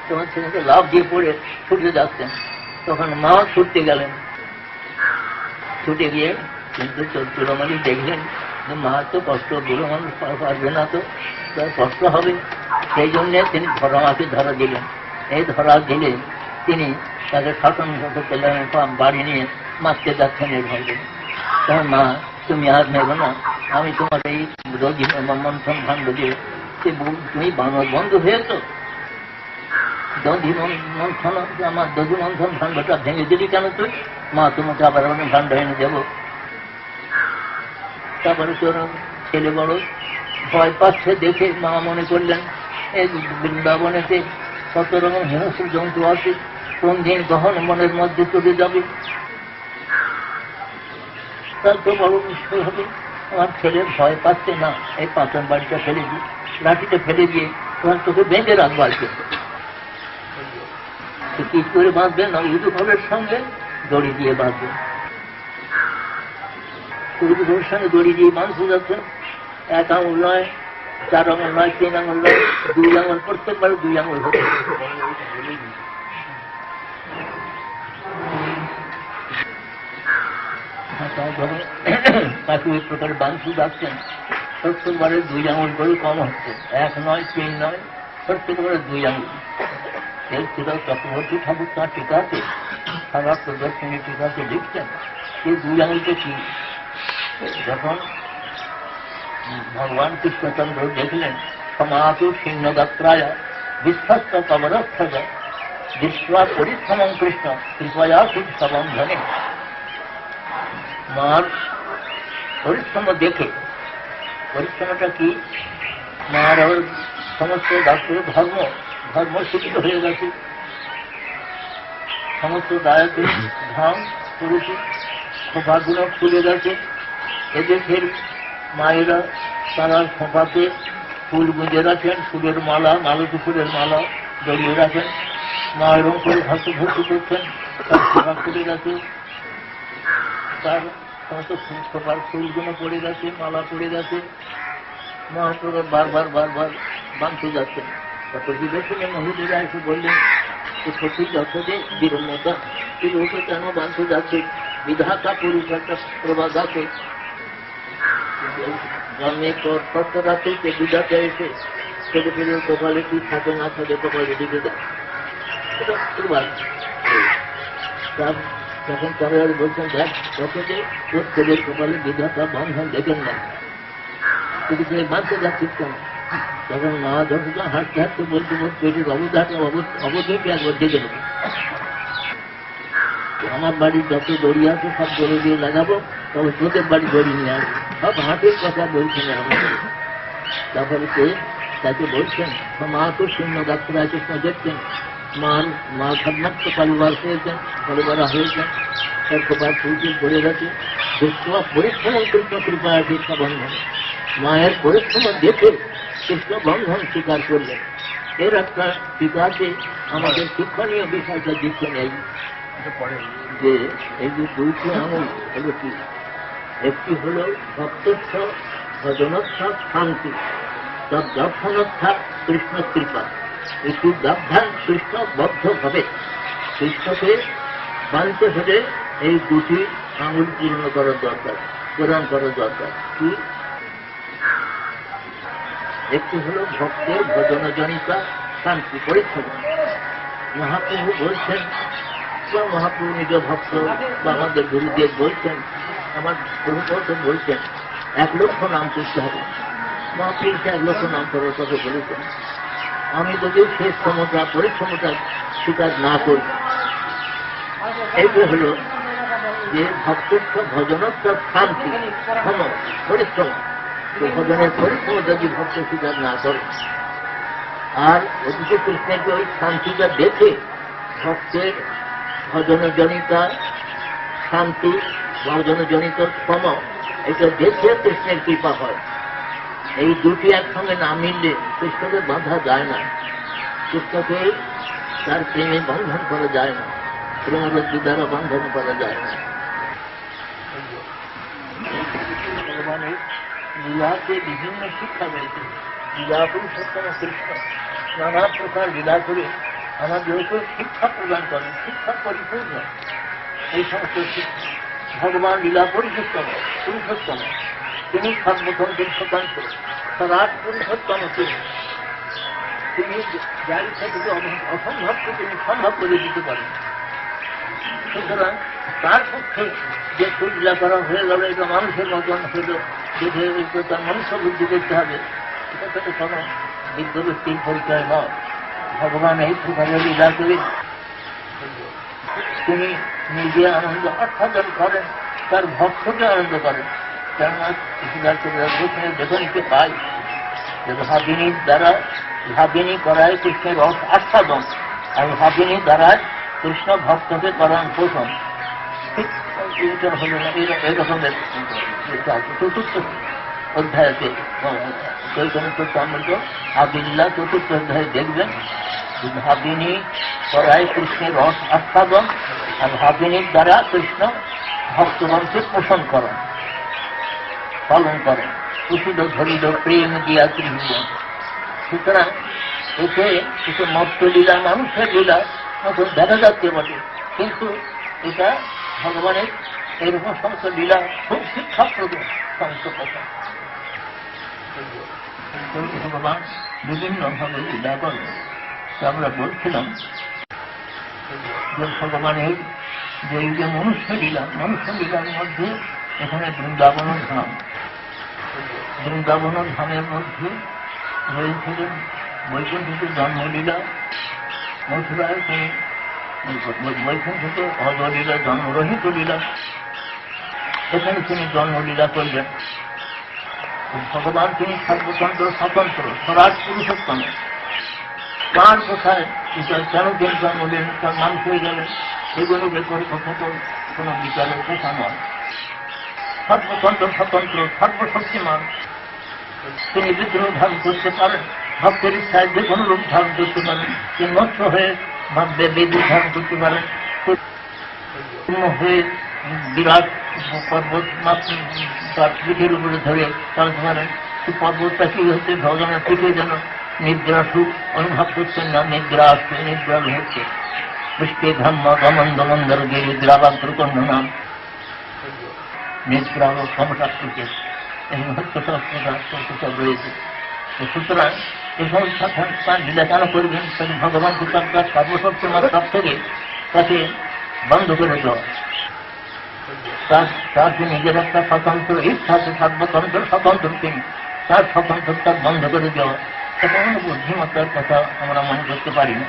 তখন সেখানে লাভ দিয়ে পড়ে ছুটে যাচ্ছেন। তখন মা ছুটতে গেলেন, ছুটে গিয়ে কিন্তু চূড়ামণি দেখলেন যে মা তো কষ্ট, বুড়ো মানুষ পারবে না, তো তার কষ্ট হবে। সেই জন্যে তিনি মাকে ধরা দিলেন। এই ধরা দিলে তিনি তাকে শাসন করতে পেলেন, বাড়ি নিয়ে মারতে যাচ্ছেন এর ভয়ে। তখন মা, তুমি আর নেবো না, আমি তোমার এই দধি মন্থন ভাণ্ড দিয়ে তুমি বানর বন্ধ হয়েছ, দধি মন্থন আমার দধি মন্থন ভাণ্ডটা ভেঙে দিলি কেন তুই? মা তোমাকে আবার অনেক ভাণ্ড এনে দেবো। তারপরে তোর ছেলে বড় ভয় পাচ্ছে দেখে মা মনে করলেন এই বৃন্দাবনেতে কত রকম হিংস্র জন্তু আছে, কোন দিন গহন মনের মধ্যে চলে যাবে, তার তো বড় নিশ্চয় হবে। আমার ছেলে ভয় পাচ্ছে না, এই পাঁচন বাড়িটা ফেলে দিই, লাঠিটা ফেলে দিয়ে তোমার তোকে বেঁধে রাখবো। আর কি করে বাঁধবে না, উদুফলের সঙ্গে দড়ি দিয়ে বাঁধবে। উদুফলের সঙ্গে দড়ি দিয়ে বাঁধতে যাচ্ছে। এক আঙুল নয়, 4 আঙুল নয়, 3 আঙুল নয়, 2 আঙুল, প্রত্যেকবার 2 আঙুল হচ্ছে। তাকে ওই প্রকারে বাঁধতে যাচ্ছেন। প্রত্যেকবারে 2 আঙুল করে কম হচ্ছে, 1 নয়, 3 নয়, প্রত্যেকবারে 2 আঙুল। এর ছিল চক্রবর্তী ঠাকুর তার টিকাতে, সারা প্রদর্শনী টিকাতে লিখছেন সেই 2 আঙুলকে কি। যখন ভগবান কৃষ্ণচন্দ্র দেখলেন সমাতু ছিন্নগাত্রায় বিশ্বস্ত কবরস্থজ দৃষ্টা পরিশ্রমং কৃষ্ণ কৃপয়া সুবন্ধনে, মার পরিশ্রম দেখে, পরিশ্রমটা কি, মার আর সমস্ত ডাক্তারের ধর্ম শিক্ষিত হয়ে গেছে, সমস্ত দায়িত্ব ধাম করেছে, খোঁপাগুলো খুলে গেছে। এদেশের মায়েরা তারা খোঁপাতে ফুল গুঁজে রাখেন, ফুলের মালা, মালতী ফুলের মালা জড়িয়ে রাখেন, মা এরকম করে ভর্তি করছেন, তার খোঁপা খুলে গেছে, তার সমস্ত খোঁপার ফুলগুলো পড়ে গেছে, মালা পড়ে গেছে, মা বারবার বাঁধতে যাচ্ছেন। তারপর বিবেচনে মহিলারা এসে বললেন যে সত্যি যত যে বিরম্যতা, কিন্তু ওকে কেন বাঁধতে যাচ্ছে, বিধাতা পুরুষ একটা প্রবাদ আছে, জন্মের পর রাতে সে বিধাতা এসে ছেলে পেলে কপালে কি থাকে না থাকে কপালে দিকে দেয়, এটা প্রবাদ। তখন তারা বলছেন, দেখ যত যে তোর ছেলের কপালে বিধাতা বন্ধন দেখেন না, কিন্তু তুমি বাঁধতে যাচ্ছিস কেন? তখন মা যখন হাঁটতে হাঁটতে বলতে পেটের অবধকে একবার দেখে নেবে, আমার বাড়ির যত দড়ি আছে সব দড়ি দিয়ে লাগাবো, তবে তোদের বাড়ি দড়ি নিয়ে আসবো, সব হাটের কথা বলছেন। তারপরে সে তাকে বলছেন, মা তো শূন্য ডাক্তার আছে দেখছেন, মা খাদমাত্র পরিবার হয়েছেন, পরিবারা হয়েছেন, তার কপাল ফুলকে পড়ে গেছে, পরিশ্রম কৃষ্ণ কৃপা কৃষ্ণ বন্ধন, মায়ের পরিশ্রম দেখে কৃষ্ণ বন্ধন স্বীকার করলেন। এর একটা পিতাকে আমাদের শিক্ষণীয় বিষয়টা দিচ্ছেন এই যে এই যে দুইটি আঙুল হলো কি, একটি হল ভক্তস্থ ভজনস্থ শান্তি, তব দর্শনস্থা কৃষ্ণ কৃপা, একটু ব্যবধান কৃষ্ণ বদ্ধ হবে, কৃষ্ণকে মানতে হলে এই দুটি আঙুল পূর্ণ করার দরকার, পূরণ করার দরকার। কি? একটি হল ভক্তের ভজনজনিতা শান্তি পরিশ্রম। মহাপ্রভু বলছেন, বা মহাপ্রভু নিজ ভক্ত বা আমাদের গুরুদেব বলছেন, আমার প্রভুপদ বলছেন 1 লক্ষ নাম করতে হবে। মহাপ্রভুকে 1 লক্ষ নাম করার কথা বলেছেন। আমি যদি শেষ ক্ষমতা পরিশ্রমতা স্বীকার না করি, এইটা হল যে ভক্তস্থ ভজনস্থ শান্তি পরিশ্রম, তো ভজনের পরিশ্রম যদি ভক্ত স্বীকার না করে, আর অতিথি কৃষ্ণকে ওই শান্তিটা দেখে ভক্তের ভজনজনিতা শান্তি, ভজনজনিত শ্রম, এটা দেখে কৃষ্ণের কৃপা হয়। এই দুটি একসঙ্গে না মিললে কৃষ্ণকে বাঁধা যায় না, কৃষ্ণকে তার প্রেমে বন্ধন করা যায় না, প্রেমরজ্জু দ্বারা বন্ধন করা যায় না। ভগবানের লীলাতে বিভিন্ন শিক্ষা রয়েছে। লীলা পুরুষোত্তম কৃষ্ণ নানা প্রকার লীলা করে আমাদেরকে শিক্ষা প্রদান করেন, শিক্ষা পরিপূর্ণ। এই সমস্ত শিক্ষা ভগবান লীলা পুরুষোত্তম, তিনি সর্বতন্ত্রের শতাংশ, সরাট পুরুষোত্তম তিনি যার ইচ্ছা থেকে অসম্ভবকে তিনি সম্ভব করে দিতে পারেন। সুতরাং তার পক্ষে যে লীলা করা হয়ে গেল, এটা মানুষের মতন হলো, দেখে তার মনুষ্য বুদ্ধি করতে হবে, এটা থেকে কোনো বিদ্য ব্যক্তির পরিচয় নয়। ভগবান এই প্রকারে লীলা করে তিনি নিজে আনন্দ আস্বাদন করেন, তার ভক্তকে আনন্দ করেন। কেননা দেখতে পাই যে ভাবিনীর দ্বারা, ভাবিনী করায় কৃষ্ণের রস আস্বাদন, আর ভাবিনীর দ্বারা কৃষ্ণ ভক্তকে করান পোষণ। ঠিক হল না এরকমের চতুর্থ অধ্যায়তে ভাবিনীলা চতুর্থ অধ্যায়ে দেখবেন, ভাবিনী করায় কৃষ্ণের রস আস্বাদন, আর ভাবিনীর দ্বারা কৃষ্ণ ভক্তগণকে পোষণ করেন, পালন করেন, কুশিদ ধরিল প্রেম দিয়া কৃষ্ণ। সুতরাং এতে কিছু মত্ত লীলা, মানুষের লীলা মতো দেখা যাচ্ছে বটে, কিন্তু এটা ভগবানের এইরকম সমস্ত লীলা খুব শিক্ষাপ্রদ সমস্ত কথা। ভগবান বিভিন্ন ভাবে লীলা করেন। আমরা বলছিলাম যে ভগবানের যে এই যে মনুষ্য লীলার মধ্যে এখানে বৃন্দাবন ধাম, বৃন্দাবন ধামের মধ্যে রয়েছিলেন বৈকুণ্ঠকে জন্মলীলা, মথুরায় তিনি বৈকুণ্ঠকে অজলীলা জন্মরহিত লীলা, এখানে তিনি জন্মলীলা করলেন। ভগবান তিনি সর্বতন্ত্র স্বতন্ত্র স্বরাজ পুরুষোত্তম। তার কোথায় কেন তিনি জন্মলেন, তার মানুষ হয়ে গেলেন, এগুলো ব্যাপারে কথা তো কোনো বিচারের কথা নয়। সর্বতন্ত্র স্বতন্ত্র সর্বশক্তিমান, তিনি বিগ্রহ ধারণ করতে পারেন, ভক্তের ইচ্ছায় যে কোনো রূপ ধারণ করতে পারেন। তিনি মৎস্য হয়ে ভাববে বিদ্যুৎ ধারণ করতে পারেন, হয়ে বিরাট পর্বত তার পিঠের উপরে ধরে চালাতে পারেন। সেই পর্বতটা কি হচ্ছে, ভগবানের পিঠে যেন নিদ্রা সুখ অনুভব করছেন না, নিদ্রা আসছে, নিদ্রা হচ্ছে। পুষ্পে ধর্ম গমন্দ মন্দর গিরিদ্রাবাদ্রকণ্ড নাম নিদ্রা ও সমসাত্রিকে এই সব রয়েছে। সুতরাং এই সমস্ত লীলা কেন করবেন, ভগবান তার সর্বশক্তিমান সব থেকে তাকে বন্ধ করে দেওয়া। তার নিজের একটা স্বতন্ত্র ইচ্ছা আছে, সর্বতন্ত্র স্বতন্ত্র তিনি, তার স্বতন্ত্রতা বন্ধ করে দেওয়া, এটা কোনো বুদ্ধিমত্তার কথা আমরা মনে করতে পারি না।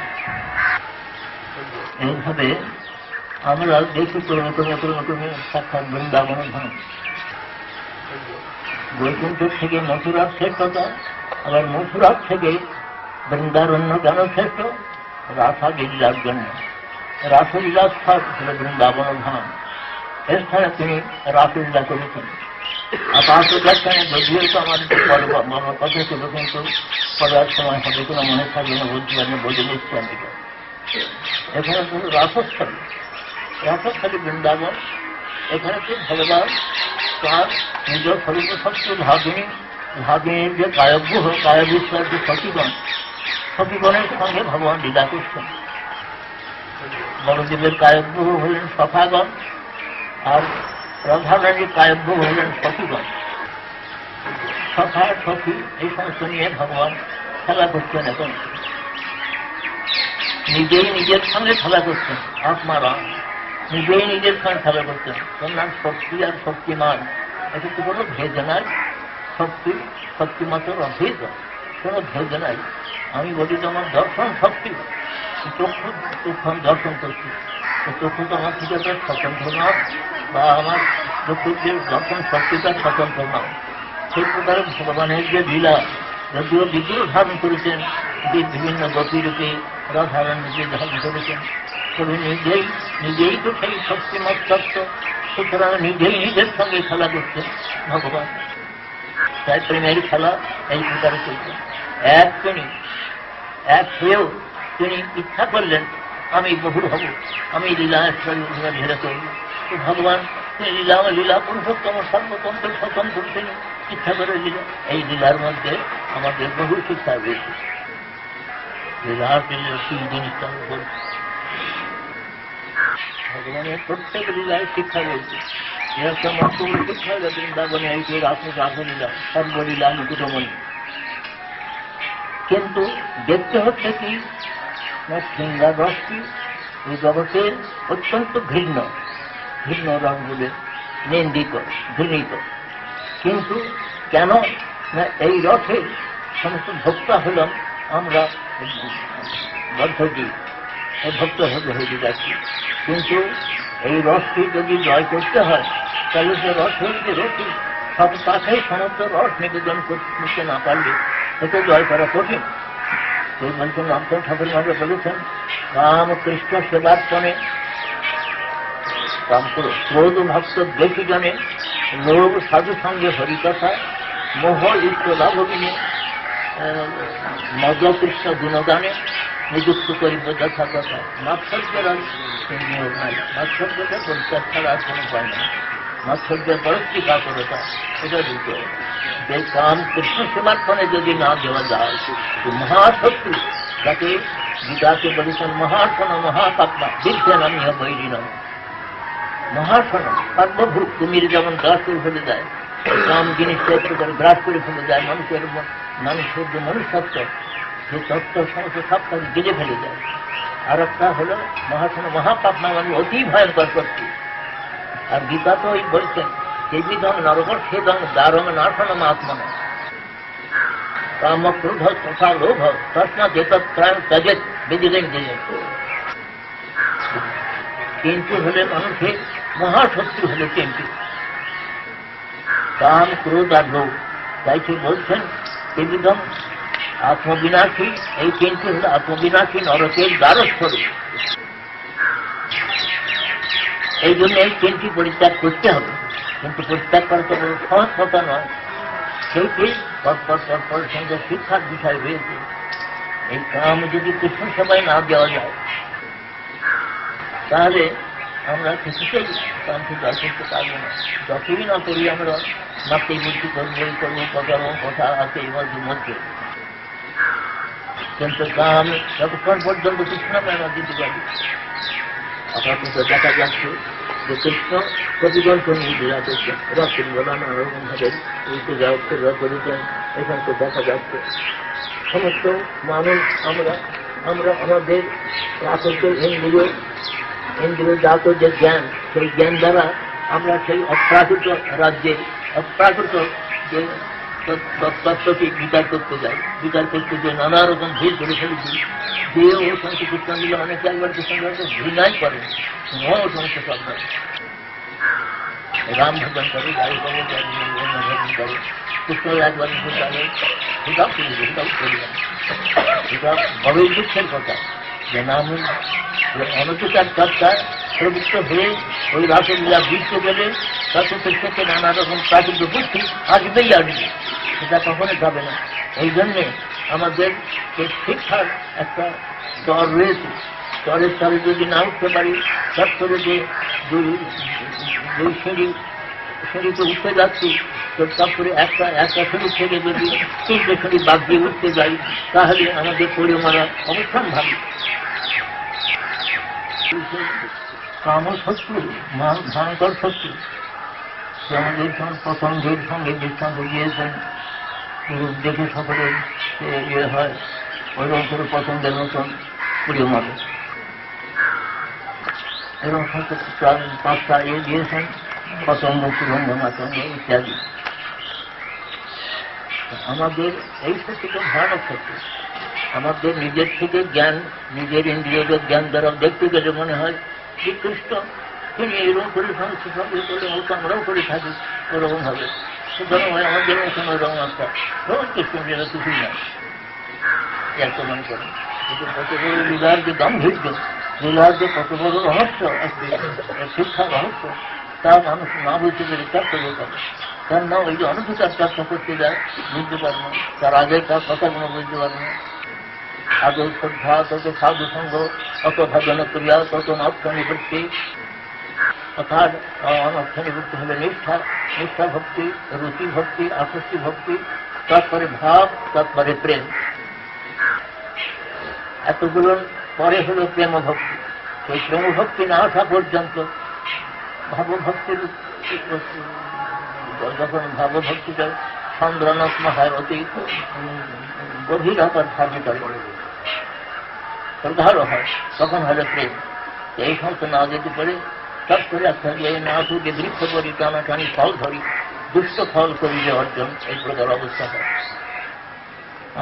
এইভাবে আমরা দেখি সাক্ষাৎ বৃন্দাবন ধাম। বৈকুণ্ঠ থেকে মথুরার শ্রেষ্ঠতা, আবার মথুরার থেকে বৃন্দারণ্য কেন শ্রেষ্ঠ, রাসা লীলার জন্য। রাসলীলা স্থল ছিল বৃন্দাবন ধাম, এর স্থানে তিনি রাসলীলা করেছেন। আকাশ যাচ্ছেন যদিও তো আমার কথা ছিল, কিন্তু পড়ার সময় হবে কোনো মনে থাকবে না, বলতে পারেন বলে নিচ্ছি আমি। এখানে শুধু রাসস্থলী, রাসস্থলী বৃন্দাবন। এখানে তো ভগবান তার নিজ স্বরূপ শক্তি ভাগিনীর যে কায়ব্যূহ, কায়বিশ্বের যে সখীগণ, সখীগণের সঙ্গে ভগবান লীলা করছেন। বড়দেবের কায়ব্যূহ হলেন সখাগণ, আর রাধারানীর কায়ব্যূহ হলেন সখীগণ। সখা সখী এই সমস্ত নিয়ে ভগবান খেলা করছেন। এখন নিজেই নিজের সঙ্গে খেলা করছেন, আত্মারা নিজেই নিজের সঙ্গে খেলা করছেন। তোমার শক্তি আর শক্তিমান, এটা তো কোনো ভেদ নাই। শক্তি শক্তিমাত্র অভেদ, কোনো ভেদ নাই। আমি বলি তোমার দর্শন শক্তি, চক্ষু চক্ষু দর্শন করছি, চক্ষু তো আমার থেকে স্বতন্ত্র নয়, বা আমার চক্ষুর যে দর্শন শক্তিটা স্বতন্ত্র নয়। সেই প্রকারে ভগবানের যে লীলা, যদিও বিগ্রহ ধারণ করেছেন, বিভিন্ন গতিরূপে রাধারণ নিজে ধারণ করেছেন, তবে নিজেই তো সেই শক্তিমত তত্ত্ব। সুতরাং নিজেই নিজের সঙ্গে খেলা করছেন ভগবান। তাই প্রেমের খেলা এই প্রকারে চলছেন। এক হয়েও তিনি ইচ্ছা করলেন আমি বহু হব, আমি লীলা ধীরে করব। তো ভগবান লীলা পুরুষোত্তম সর্বতন্ত্র স্বতন্ত্র, তিনি ইচ্ছা করে লীলা। এই লীলার মধ্যে আমাদের বহু শিক্ষা রয়েছে। লীলার কি জিনিসটা ভগবানের প্রত্যেক লীলায় শিক্ষা রয়েছে। এরকম মন্তব্য শিক্ষা বৃন্দাবনে এই রাত্রে রাধলীলা সর্বলীলা নিকুটমণি। কিন্তু দেখতে হচ্ছে কি না, শৃঙ্গার রসটি এই জগতের অত্যন্ত ঘৃণ্য রস বলে নিন্দিত, ঘৃণিত। কিন্তু কেন না, এই রসে সমস্ত ভক্তা হলাম আমরা, বদ্ধজীব ভক্ত হয়ে যাচ্ছি। কিন্তু এই রসটি যদি জয় করতে হয়, তাহলে যে রসের যে রসি সব কাছেই সমস্ত রস নিবেদন করতে না পারলে সেটা জয় করা কঠিন। সেই বলছেন অন্তর ঠাকুর মহারাজ বলেছেন, রামকৃষ্ণ সেবার্পণে ক্রোধ ভক্ত বেশি জনে, লোভ সাধু সঙ্গে হরিকথা, মোহ ইষ্ট লাভবিনে, মদ কৃষ্ণ গুণগানে নিযুক্ত করিব যথা কথা। মাৎসর্যের নিয়োগ নাই, মাৎসর্যকে পরিত্যাগ ছাড়া আর কোনো উপায় নেই। মাৎসর্যের পরস্তি কাতরতা, এটা দিতে হবে। যে কাম কৃষ্ণ সেবার্পণে যদি না দেওয়া যায়, মহাশক্তি, যাকে গীতাকে বলেছেন মহাসন মহাপাত্মা বিদ্যা নামিয়া বৈরী নয়। মহাসন সর্বভূত কুমির যেমন গ্রাস করে ফেলে যায়, কাম জিনিসটা একটু করে গ্রাস করে ফেলে যায়, মানুষের যে মনুষ্যত্ব, যে তত্ত্ব সমস্ত সবটাকে গেজে ফেলে যায়। আর একটা হলো মহাসন মহাপাত্মা, মানে অতি ভয়ঙ্কর শক্তি। আর গীতা তো ওই বলছেন, সেই বিধম নরকর সেদম দারম নাশনম আত্মন কাম ক্রোধ তথা লোভ তস্ম যেতৎপ্রাণ ত্যাজেত বেদিলেন জেনে। কিন্তু হলে মানুষের মহাশক্তি হলে তিনটি। কাম ক্রোধ আর লোভ। তাই সে বলছেন ত্রিবিধম আত্মবিনাশী, এই তিনটি হল আত্মবিনাশী নরকের দ্বারস্বরূপ। এই জন্য এই তিনটি পরিত্যাগ করতে হবে, কিন্তু পরিত্যাগ করা তো সহজ কথা নয়। সেইটি পরপর সঙ্গে শিক্ষার বিষয় রয়েছে। এই কাম যদি কৃষ্ণ সেবায় না দেওয়া যায় তাহলে আমরা কিছুতেই কাম থেকে আসতে পারবো না। যতই না করি আমরা মাত্রই বুদ্ধি করবো কথা আছে এই মধ্যে, কিন্তু কাম যতক্ষণ পর্যন্ত কৃষ্ণ মেলা দিতে পারি। আপাতত দেখা যাচ্ছে যে কৃষ্ণ প্রতিকল্প নিয়ে দেওয়া করছেন, রাত্রি বেলা নানা রকম ভাবে পূজা করেছেন। এখান থেকে দেখা যাচ্ছে সমস্ত মানুষ আমরা আমাদের প্রাকৃত ইন্দ্রিয় জাত যে জ্ঞান, সেই জ্ঞান দ্বারা আমরা সেই অপ্রাকৃত রাজ্যে অপ্রাকৃত যে তত্ত্বটি বিচার করতে যাই। বিচার করতে যে নানা রকম ভুল করে ফেলেছি, যে ও সমস্ত কৃষ্ণ দিলে অনেকে একবার কৃষ্ণকে ঘৃণাই করে, ও সমস্ত সব রাম ভজন করে, গাড়ি করে, ভজন করে, কৃষ্ণ একবার ভুল করে, সেটাও করি না। এটা বড়ই দুঃখের কথা যে নাম অনধিকার চর্চা প্রবৃত্ত হয়ে ওই রাসলীলা বৃত্ত গেলে তাতে থেকে নানা রকম প্রাকৃতিক বুদ্ধি আসবেই আসবে, সেটা কখনো যাবে না। এই জন্যে আমাদের শিক্ষার একটা স্তর রয়েছে। স্তরে স্তরে যদি না উঠতে পারি, তারপরে যে সিঁড়িতে উঠতে যাচ্ছি, তো তারপরে একটা সিঁড়ি থেকে যদি তিনটে সিঁড়ি বাদ দিয়ে উঠতে যাই তাহলে আমাদের পড়ে মারা অবস্থান ভাবি। কাম শত্রু ভয়ঙ্কর শত্রু। আমাদের পছন্দের সঙ্গে দৃষ্টান্ত দিয়েছেন, দেখে সকলে ইয়ে হয়, ওইরকম করে পছন্দের মতন প্রিয় মারে। এবং পাঁচটা ইয়ে দিয়েছেন, পছন্দ সুগন্ধ মাতঙ্গ ইত্যাদি। আমাদের এই ক্ষেত্রে ভয়ানক ক্ষেত্রে আমাদের নিজের থেকে জ্ঞান, নিজের ইন্দ্রিয়দের জ্ঞান দ্বারা দেখতে গেলে মনে হয় শ্রীকৃষ্ণ তিনি এরকম করে সমস্ত সঙ্গে করলে হয়তো আমরাও করে থাকি ওরকম ভাবে। সুতরাং আমাদের মতন ওরকম একটা ধরুন কৃষ্ণ যেটা কিছুই নয় এত মনে করেন। কিন্তু কত বড় লীলার যে গাম্ভীর্য, লীলার যে কত বড় রহস্য, শিক্ষা রহস্য, তা মানুষ না বুঝতে পেরে চারটে পারে। তার না ওই যে অনধিকার চর্চা করতে যায় বুঝতে পারবো না, তার আগের তার কথাগুলো বুঝতে পারবো না। আদৌ শ্রদ্ধা, তত সাধু সঙ্গ, অত ভজন ক্রিয়া, তত নর্থ নিবৃত্তি, অর্থাৎ অনর্থ নিবৃত্তি হলে নিষ্ঠা ভক্তি, রুচি ভক্তি, আসক্তি ভক্তি, তারপরে ভাব, তারপরে প্রেম। এতগুলোর পরে হলো প্রেম ভক্তি। সেই প্রেম ভক্তি না আসা পর্যন্ত ভাবভক্তির, যখন ভাবভক্তিটা চন্দ্রনত্ম হয়, অতি গভীরতার ধার্মিকার প্রধারও হয়, তখন হলে প্রেম। এই সমস্ত না যেতে পারে তারপরে একটা না থেকে বৃক্ষ করি, টানাটানি ফল ধরি, দুষ্ট ফল করি যে অর্জন, এই প্রকার অবস্থা হয়।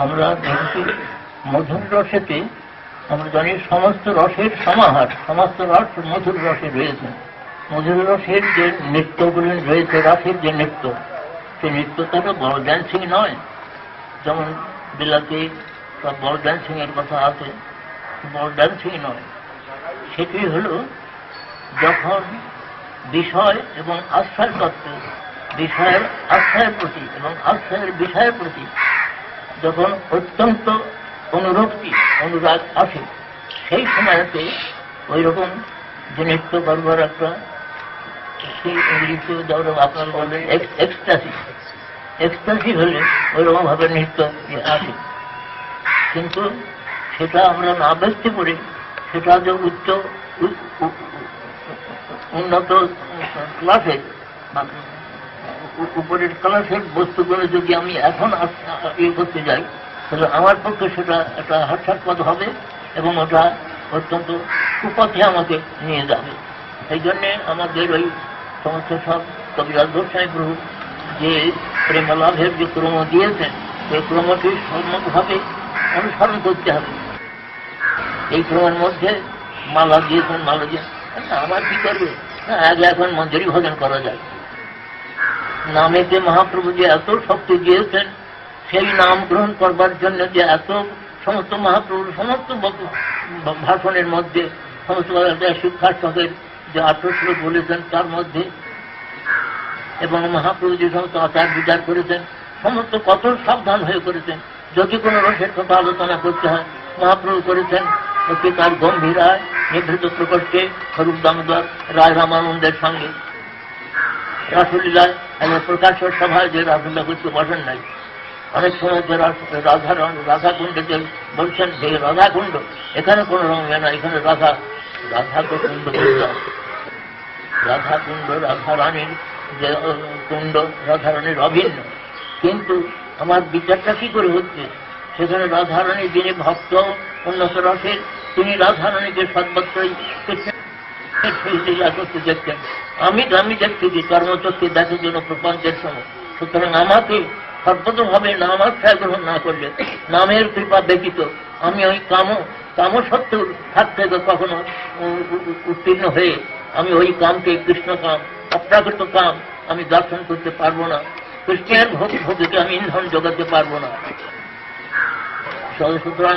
আমরা দেখছি মধুর রসেতে আমরা জানি সমস্ত রসের সমাহার, সমস্ত রস মধুর রসে রয়েছে। মধুর রসের যে নৃত্যগুলি রয়েছে, রাসের যে নৃত্য, সেই নৃত্যটা তো বড় ড্যান্সিং নয়। যেমন বিলাতে বা বড় ড্যান্সিং এর কথা আছে, বড় ড্যান্সিং নয়। সেটি হল যখন বিষয় এবং আশ্রয় তত্ত্ব, বিষয়ের আশ্রয়ের প্রতি এবং আশ্রয়ের বিষয়ের প্রতি যখন অত্যন্ত অনুরাগ আসে, সেই সময়তে ওই রকম যে নৃত্য করবার একটা, সেই ইংলিশে যেমন আপনার বললেন এক্সটাসি হলে ওই রকম ভাবে নৃত্য আসে। কিন্তু সেটা আমরা না ব্যক্ত করি, সেটা যে উন্নত ক্লাসের উপরের ক্লাসের বস্তুগুলো যদি আমি এখন ইয়ে করতে যাই, তাহলে আমার পক্ষে সেটা একটা হাস্যাস্পদ হবে এবং ওটা অত্যন্ত কুপথে আমাকে নিয়ে যাবে। সেই জন্যে আমাদের ওই সমস্ত সব কবিরাজ গোস্বামী প্রভু যে প্রেমলাভের যে ক্রম দিয়েছেন, সেই ক্রমটি সম্মতভাবে অনুসরণ করতে হবে। এই ক্রমের মধ্যে মালা দিয়েছেন, মালা দিয়ে আমার কি করবে, আগে এখন মঞ্জুরি ভজন করা যায়, নামে যে মহাপ্রভু যে এত শক্তি দিয়েছেন, সেই নাম গ্রহণ করবার জন্য যে এত সমস্ত মহাপ্রভুর সমস্ত ভাষণের মধ্যে সমস্ত শিক্ষার্থকের যে 8 শ্লোক বলেছেন তার মধ্যে, এবং মহাপ্রভু যে সমস্ত আচার বিচার করেছেন সমস্ত কত সাবধান হয়ে করেছেন। যদি কোনো রসের কথা আলোচনা করতে হয় মহাপ্রভু করেছেন অতি তার গম্ভীরায় নিভৃত প্রকটে স্বরূপ দামোদর রায় রামানন্দের সঙ্গে রাসলীলায় এবং প্রকাশ্য সভায় যে রাসলীলা করতে বসেন নাই। অনেক সময় যে রাধাকুণ্ডে যে বলছেন যে রাধাকুণ্ড, এখানে কোনো রঙ না, এখানে রাধাকুণ্ড রাধাকুণ্ড রাধারানীর যে কুণ্ড রাধারানীর অভিন্ন। কিন্তু আমার বিচারটা কি করে হচ্ছে, সেখানে রাধারানী যিনি ভক্ত উন্নত রসের, তিনি রাধারানীকে সর্বত্রই করতে দেখতেন। আমি দেখতেছি কর্মচক্রে দেখার জন্য প্রপঞ্চের সময়। সুতরাং আমাকে সর্বতভাবে নামাশ্রয় গ্রহণ না করলে, নামের কৃপা ব্যতীত আমি ওই কামসত্ত্বর হাত থেকে কখনো উত্তীর্ণ হয়ে আমি ওই কামকে কৃষ্ণ কাম, অপ্রাকৃত কাম আমি দর্শন করতে পারবো না। কৃষ্ণের ভোগকে আমি ইন্ধন যোগাতে পারবো না। সুতরাং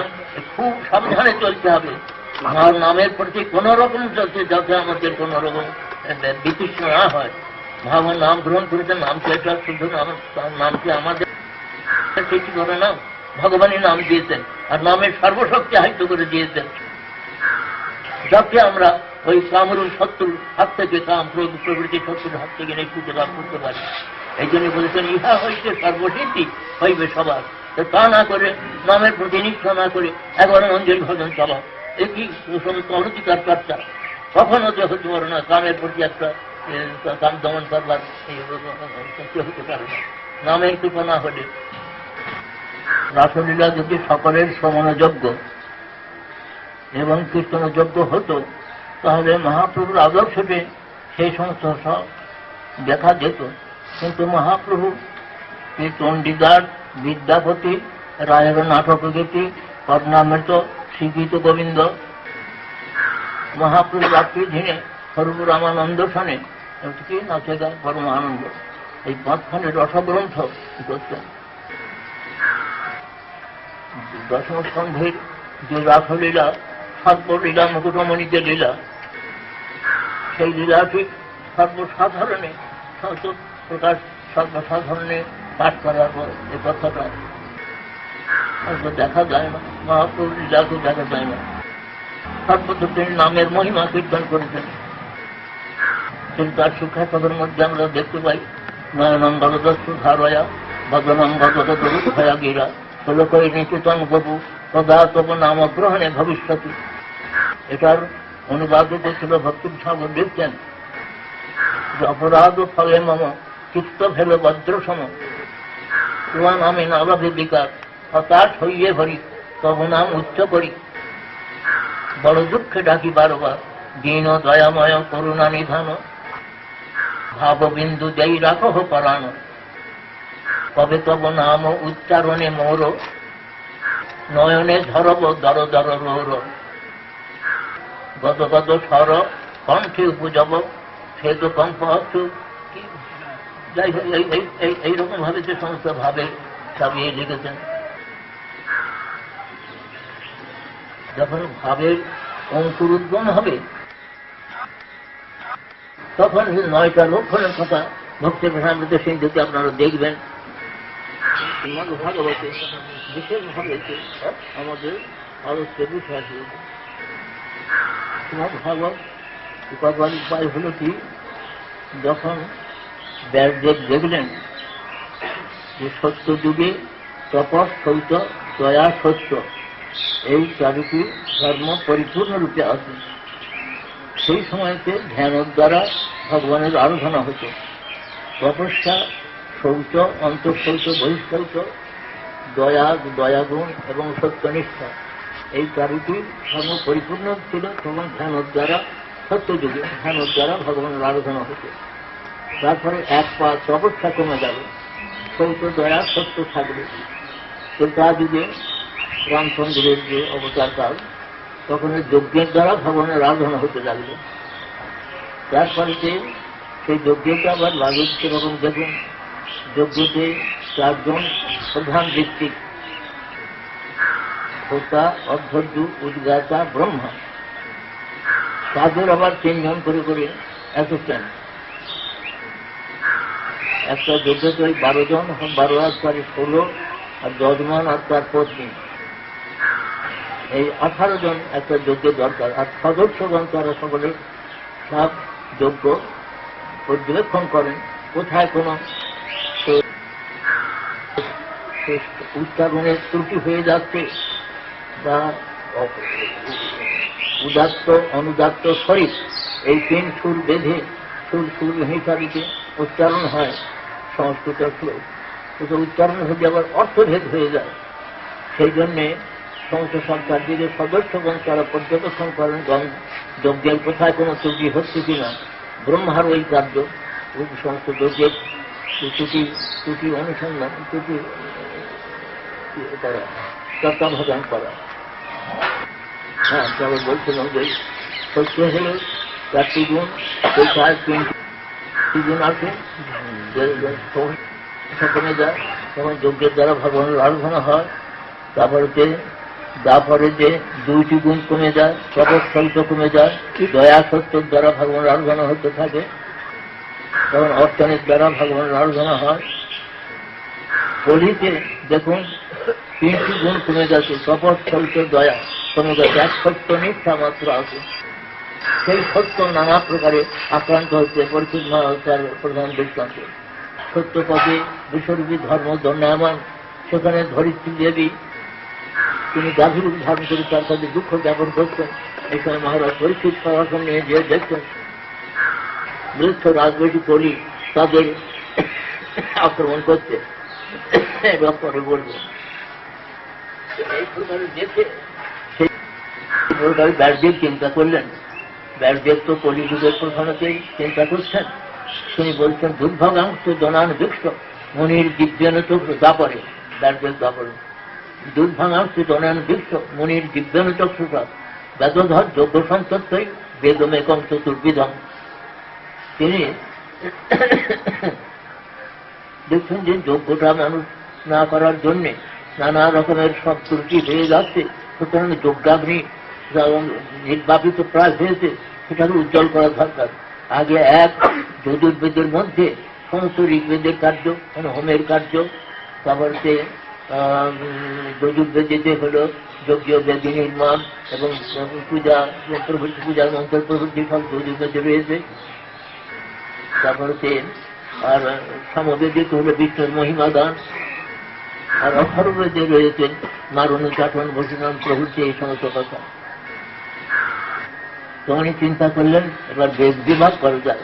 খুব সাবধানে চলতে হবে। আমার নামের প্রতি কোন রকম চলছে, যাতে আমাদের কোন রকম বিতৃষ্ণ না হয়। ভগবান নাম গ্রহণ করেছেন, নামকে এটা শুধু নামকে আমাদের সৃষ্টি করে না, ভগবানই নাম দিয়েছেন, আর নামের সর্বশক্তি আয়ত্ত করে দিয়েছেন, যাতে আমরা ওই কামরূপ শত্রুর হাত থেকে, কাম প্রবৃত্তি শত্রুর হাত থেকে নিষ্কৃত লাভ করতে পারি। এই জন্য বলেছেন ইহা হইতে সর্বসিদ্ধি হইবে সবার। তা না করে, নামের প্রতি নিষ্ঠা না করে একবার মন্দির ভজন চালাও, একই সমস্ত অনধিকার চর্চা কখনো যে হতে পারে না। কামের প্রতি একটা কাম দমন করবার হতে পারে না নামের কৃপা না হলে। রাসলীলা যদি সকলের সমানযোগ্য এবং কীর্তনযোগ্য হতো, তাহলে মহাপ্রভুর আদর্শকে সেই সমস্ত সব দেখা যেত। কিন্তু মহাপ্রভু এই চণ্ডীদাস, বিদ্যাপতি, রায়ের নাটকগীতি, কর্ণামৃত, শ্রীগীত গোবিন্দ, মহাপ্রভু রাত্রি ঝিনে স্বরূপ রামানন্দ শনে কি নাচে গায় পরম আনন্দ, এই 5খানি রসগ্রন্থ করতেন। দশম স্কন্ধের যে রাসলীলা, সর্বলীলা, মুকুটমণিতে লীলা, সেই লীলাটি সর্বসাধারণে প্রকাশ, সর্বসাধারণে পাঠ করার পর এই কথাটা দেখা যায় না। মহাপ্রভুর লীলাকে দেখা যায় না। সর্বত্র তিনি নামের মহিমা কীর্তন করেছেন। কিন্তু তার শিক্ষাপদের মধ্যে আমরা দেখতে পাই নয়নম গলদস্যু ধারয়া ভজনম ভগবয়া গিরা লোকই নিকেতন প্রভু তদা তব নাম গ্রহণে ভবিষ্যতি। এটার অনুবাদ ছিল ভক্তিসাগর লিখছেন যে অপরাধ ফলে মম চিত্ত ভেল বজ্রসম, তোমার নামে নালাভে বিকার হতাশ হইয়ে ভরি, তব নাম উচ্চ করি। বড় দুঃখে ডাকি বারবার, দীন দয়াময় করুণা নিধান, ভাববিন্দু যাই রাখো পরাণ। কবে তব নাম উচ্চারণে মোর, নয়নে ধরব দর দর রোর। গদ গদ স্বর কণ্ঠে উপজব, সেদ কম্প অস্তু। যাই হোক এইরকম ভাবে যে সমস্ত ভাবে সাবিয়ে লিখেছেন। যখন ভাবের অঙ্কুরোদ্গম হবে, তখন 9টা লক্ষণের কথা ভক্তি প্রসাদ সিন্ধুতে আপনারা দেখবেন। ভাগবতে বিশেষভাবে আমাদের আলোচ্য বিষয় হল ভাগবত উপায়। উপায় হল কি, যখন ব্যাসদেব দেখলেন যে সত্য যুগে তপস, শৌচ, দয়া, সত্য এই 4টি ধর্ম পরিপূর্ণরূপে আছে, সেই সময়তে ধ্যানের দ্বারা ভগবানের আরাধনা হতো। তপস্যা, শৌচ, অন্তঃশৌচ, বহিঃশৌচ, দয়াগুণ এবং সত্যনিষ্ঠা, এই 4টি ধর্ম পরিপূর্ণ ছিল। তখন ধ্যানের দ্বারা, সত্যযুগে ধ্যানের দ্বারা ভগবানের আরাধনা হতো। তারপরে এক পা তপস্যা কমে যাবে, শৌচ, দয়া, সত্য থাকবে। যুগে রামচন্দ্রের যে অবতার কাল, তখন যজ্ঞের দ্বারা ভগবানের আরাধনা হতে লাগবে। তারপরে সেই যজ্ঞকে আবার লাগবে সেরকম দেখুন যজ্ঞতে 4 জন প্রধান ব্যক্তি, হোতা, অধ্যক্ষ, উদ্গাতা, ব্রহ্মা। তাদের আবার 3 জন করে করে অ্যাসিস্ট্যান্ট। একটা যজ্ঞতে ওই 12 জন, 12 আর 16 আর যজমান আর তার পত্নী, এই 18 জন একটা যজ্ঞের দরকার। আর সদস্যগণ তারা সকলে সব যজ্ঞ পর্যবেক্ষণ করেন, কোথায় কোন উচ্চারণের ত্রুটি হয়ে যাচ্ছে বা উদাত্ত অনুদাত্ত শরীর, এই 3 সুর বেঁধে সুর হিসাবে উচ্চারণ হয় সংস্কৃত শ্লোক, কিন্তু উচ্চারণ হয়ে আবার অর্থভেদ হয়ে যায়। সেই জন্যে সমস্ত সরকার দিকে সদস্যগণ তারা পর্যবেক্ষণ করেন যজ্ঞের কোথায় কোনো ত্রুটি হচ্ছে কিনা। ব্রহ্মার ওই কার্য সমস্ত যজ্ঞের ত্রুটি অনুসন্ধান, ত্রুটি তত্ত্বাবধান করা। হ্যাঁ, তবে বলছিলাম যে সত্য হল 4টি গুণ, কোথায় 3টি গুণ আছে কমে যায়, তখন যজ্ঞের দ্বারা ভগবানের আরাধনা হয়। তারপরে যে 2টি গুণ কমে যায়, তপস্যল্প কমে যায়, দয়া সত্যের দ্বারা ভগবানের আরাধনা হতে থাকে, তখন অর্চনের দ্বারা ভগবানের আরাধনা হয়। কলিতে দেখুন 3টি গুণ কমে যাচ্ছে, তপস্যল্প, দয়া কমে যাচ্ছে, এক সত্য নিষ্ঠা মাত্র আছে। সেই সত্য নানা প্রকারে আক্রান্ত হচ্ছে। পরিচিত তার প্রধান দৃষ্টান্ত, সত্য পথে বিসর্গী ধর্ম দণ্ডায়মান, সেখানে ধরিত্রী দেবী তিনি গাভীর ধারণ করে তার কাছে দুঃখ জ্ঞাপন করতেন। এখানে মহারাজ পরীক্ষিত প্রশাসন নিয়ে যে দেখতেন বৃদ্ধ রাজবৈঠি কলি তাদের আক্রমণ করতে, পরে বলবো। এই প্রকারে দেখে সেই প্রকারে ব্যাসদেব চিন্তা করলেন। ব্যাসদেব তো কলিযুগের প্রধানতেই চিন্তা করছেন। তিনি বলছেন দুর্ভাগাংশ জনান বৃক্ষ মনির দিব্যান চক্র, দাপরে ব্যাসদেব দাপরে দুর্ভাগাংশ জনান বৃক্ষ মনির দিব্যান চক্ষুষা বেদধর যোগ্য সন্তত্বই বেদমেকং চতুর্বিধম। তিনি দেখছেন যে যোগ্যটা মানুষ না করার জন্যে নানা রকমের সব ত্রুটি হয়ে যাচ্ছে, সুতরাং যজ্ঞাগ্নি নির্বাপিত প্রায় হয়েছে, সেটাকে উজ্জ্বল করা দরকার। আগে এক যজুর্বেদের মধ্যে সমস্ত ঋগ্বেদের কার্য, মানে হোমের কার্য, তারপরে সে যজুর্বেদে হল যজ্ঞ বেদী নির্মাণ এবং পূজা প্রভৃতি, পূজার মন্ত্র প্রভৃতি সব যজুর্বেদে রয়েছে। তারপরে সে আর সমবেদে হল বিষ্ণুর মহিমা দান, আর অথর্ববেদে রয়েছে মারণ, চাটন, ভূষণ প্রভৃতি এই সমস্ত কথা। তখনই চিন্তা করলেন এবার বেদ বিভাগ করা যায়।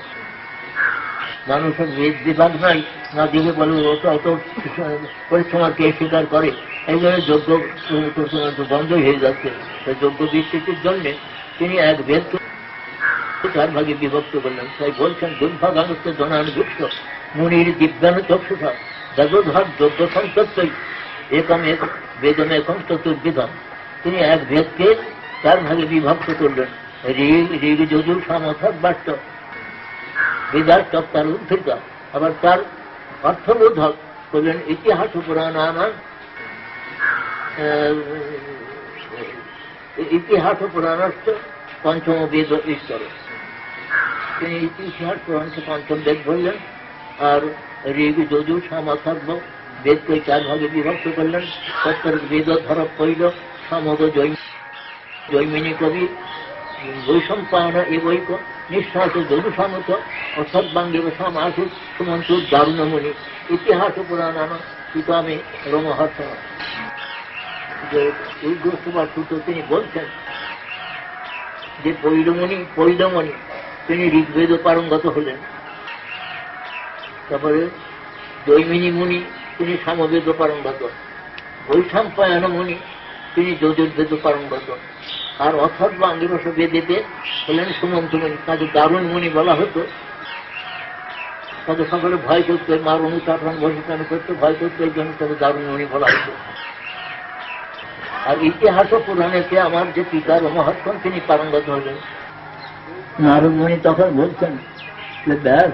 মানুষের বেদ বিভাগ নাই, না দিকে বলে অত পরিশ্রম কে স্বীকার করে, এই জন্য যজ্ঞ বন্ধই হয়ে যাচ্ছে। যজ্ঞ বিস্তৃতির জন্য তিনি এক বেদকে 4 ভাগে বিভক্ত করলেন। তাই বলছেন দুর্ভাগাংশ জনান বৃক্ষ মুনির দিব্যান চক্ষুষা বেদধর যজ্ঞ সন্তত্বই একম এক বেদমেকং চতুর্বিধম। তিনি এক বেদকে 4 ভাগে বিভক্ত করলেন। ঋগ যজুর সামর্থক বাট্য বেদার তার উদ্ধৃত, আবার তার অর্থবোধক করলেন ইতিহাস পুরাণানাম, ইতিহাস পুরাণস্থ পঞ্চম বেদ ঈশ্বর। তিনি ইতিহাস পুরাণকে ৫ম বেদ বললেন। আর ঋগ যজুর সামর্থক বেদকে 4 ভাগে বিভক্ত করলেন। সত্তর বেদ ধর কইল সমদ জৈমিনী কবি বৈষম্পায়ন এ বৈক নিঃশ্বাস যদু সমত ও সদ্বাঙ্গে সমাসু সুমন্ত দারুণমণি ইতিহাস পুরাণ পিতামে রোমহর্ষ। তিনি বলছেন যে পৈলমণি তিনি ঋগ্বেদ পারঙ্গত হলেন। তারপরে জৈমিনী মুনি তিনি সামবেদ পারঙ্গত, বৈষম্পায়ন মুনি তিনি যজুর্বেদ পারঙ্গত, আর অথর্ব আঙ্গিরস বেদেতে হলেন সুমন্ত মুনি। তাকে দারুণ মুনি বলা হতো। তাদের সকলে ভয় করতে, মার অনুচারণ বহিষ্কার করতে ভয় করতে, এই জন্য তাকে দারুণ মুনি বলা হতো। আর ইতিহাস পুরাণেতে আমার যে পিতা রোমহর্ষণ তিনি পারঙ্গত হলেন। নারদ মুনি তখন বলছেন যে ব্যাস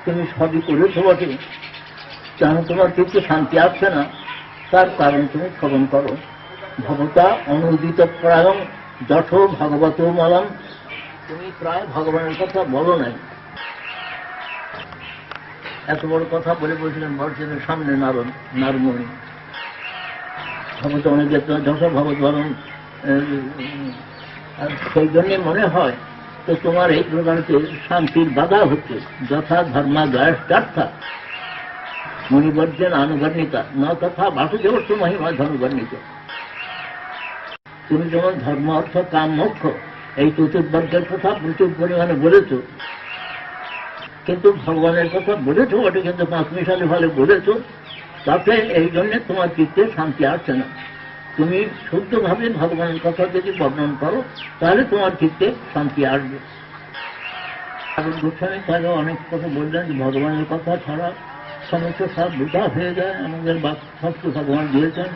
তুমি সবই করেছ বটে, কেন তোমার চিত্তে শান্তি আসছে না, তার কারণ তুমি শ্রবণ করো। ভগবতা অনুদিত প্রায়ং যঠ ভাগবত মলম, তুমি প্রায় ভগবানের কথা বলো নাই। এত বড় কথা বলে বলছিলেন বর্ষের সামনে নারমণি ভগবত অনুদিত যঠ ভগবত মলম। সেই জন্যে মনে হয় তো তোমার এই প্রকারকে শান্তির বাধা হচ্ছে। যথা ধর্মা গায়ষ্ঠার্থা মণিবর্জন আনুবর্ণিতা ন তথা বাসুদেবস্য মহিমা ধনুবর্ণিত। তুমি যেমন ধর্ম অর্থ কাম মোক্ষ এই চতুর্বর্গের কথা প্রচুর পরিমাণে বলেছ, কিন্তু ভগবানের কথা বলেছ ওটা কিন্তু 5 মিশালি ফলে বলেছ, তাতে এই জন্যে তোমার চিত্তে শান্তি আসছে না। তুমি শুদ্ধভাবে ভগবানের কথা যদি বর্ণন করো তাহলে তোমার চিত্তে শান্তি আসবে। গোস্বামী তাহলে অনেক কথা বললেন যে ভগবানের কথা ছাড়া সমস্ত সব বৃথা হয়ে যায়। আমাদের বাক শক্তি ভগবান দিয়েছেন,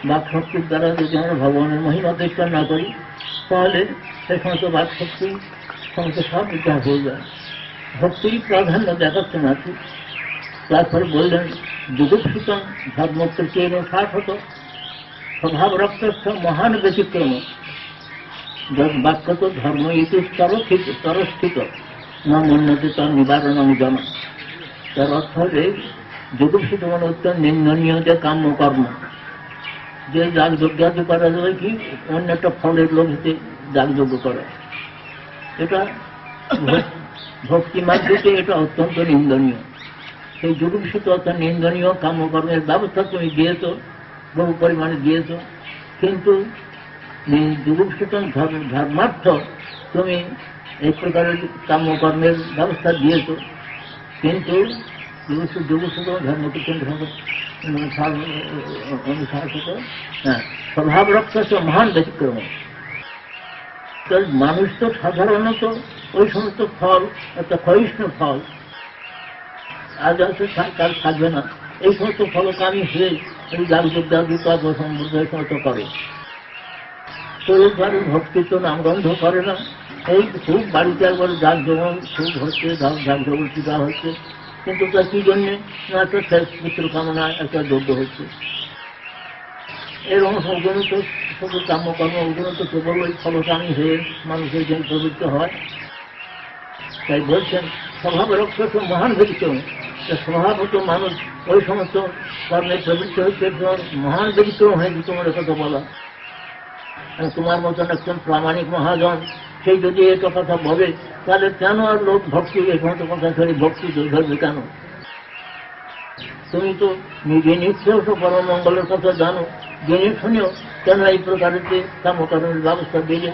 বাক শক্তির দ্বারা যদি আমরা ভগবানের মহিমা বিচার না করি তাহলে সেই সমস্ত বাক শক্তি সমস্ত সব বৃথা হয়ে যায়। ভক্তির প্রাধান্য দেখাচ্ছে না ঠিক। তারপরে বললেন যুগোপসূতম ধর্মপ্রচের শাশ্বত স্বভাব রক্তস্থ মহান ব্যতিক্রম বাক্যত ধর্ম ইতি স্তরস্থিত না মন্যতে তার নিবারণ জন। তার অর্থ হলে যুগোপসূত মানে অত্যন্ত নিন্দনীয় যে কাম্য কর্ম, যে যাগযজ্ঞাদি করা যাবে কি অন্য একটা ফলের লোভে যাগযজ্ঞ করা, এটা ভক্তি মার্গকে এটা অত্যন্ত নিন্দনীয়। সেই যুগোপসূত অর্থাৎ নিন্দনীয় কাম্যকর্মের ব্যবস্থা তুমি দিয়েছ, বহু পরিমাণে দিয়েছ, কিন্তু যুগোপসূত ধর্মার্থ তুমি এই প্রকারের কাম্যকর্মের ব্যবস্থা দিয়েছ, কিন্তু যুগোপসূত ধর্মকীর্তন অনুশাসিত স্বভাব রক্ষাস মহান ব্যতিক্রম। মানুষ তো সাধারণত ওই সমস্ত ফল একটা ক্ষয়িষ্ণু ফল আজ আছে তার থাকবে না, এই সমস্ত ফলকামী হয়ে যাগযজ্ঞাদি তর্ক সম্বন্ধ এই সমস্ত করে। স্বরূপভাবে ভক্তি তো নামগন্ধ করে না, এই খুব বাড়িতে একবার যাগযজ্ঞ খুব হচ্ছে, যাগযজ্ঞ টিকা হচ্ছে, কিন্তু তার কি জন্যে না একটা শেষ পুত্র কামনা একটা যোগ্য হচ্ছে। এরকম অগণিত সকল কাম্যকর্ম অগণিত কেবল ওই ফলকামী হয়ে মানুষের যে প্রবৃত্ত হয়। তাই বলছেন স্বভাব রক্ষা মহান ব্যতিক্রম। স্বভাবত মানুষ ওই সমস্ত কর্মের প্রবৃত্তি হচ্ছে মহান ব্যতিক্রম হয়েছে তোমার কথা বলা। তোমার মতন একজন প্রামাণিক মহাজন সেই যদি একটা কথা বলে তাহলে কেন আর লোক ভক্তি এই সমস্ত কথা ছেড়ে ভক্তি ধরবে কেন? তুমি তো নিজে নিশ্চয় পরম মঙ্গলের কথা জানো, জেনে শুনেও কেন এই প্রকারের যে কামকর্মের ব্যবস্থা দিলে?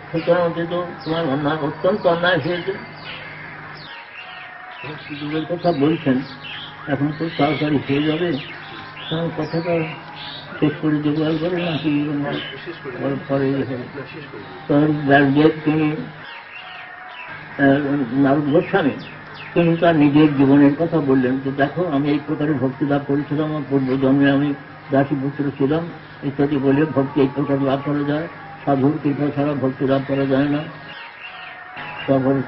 সুতরাং তো তোমার অন্যায় অত্যন্ত অন্যায় হয়েছে। যুগের কথা বলছেন, এখন তো তাড়াতাড়ি হয়ে যাবে, কারণ কথাটা শেষ করে দেবো একবারে নাকি পরে তিনি নারদ গোস্বামী তিনি তার নিজের জীবনের কথা বললেন যে দেখো আমি এই প্রকারে ভক্তি লাভ করেছিলাম, আমার পূর্বজন্মে আমি দাসী পুত্র ছিলাম ইত্যাদি বলে ভক্তি এই প্রকার লাভ করা যায়, সাধুর কৃপা ছাড়া ভক্তি লাভ করা যায় না। তারপরে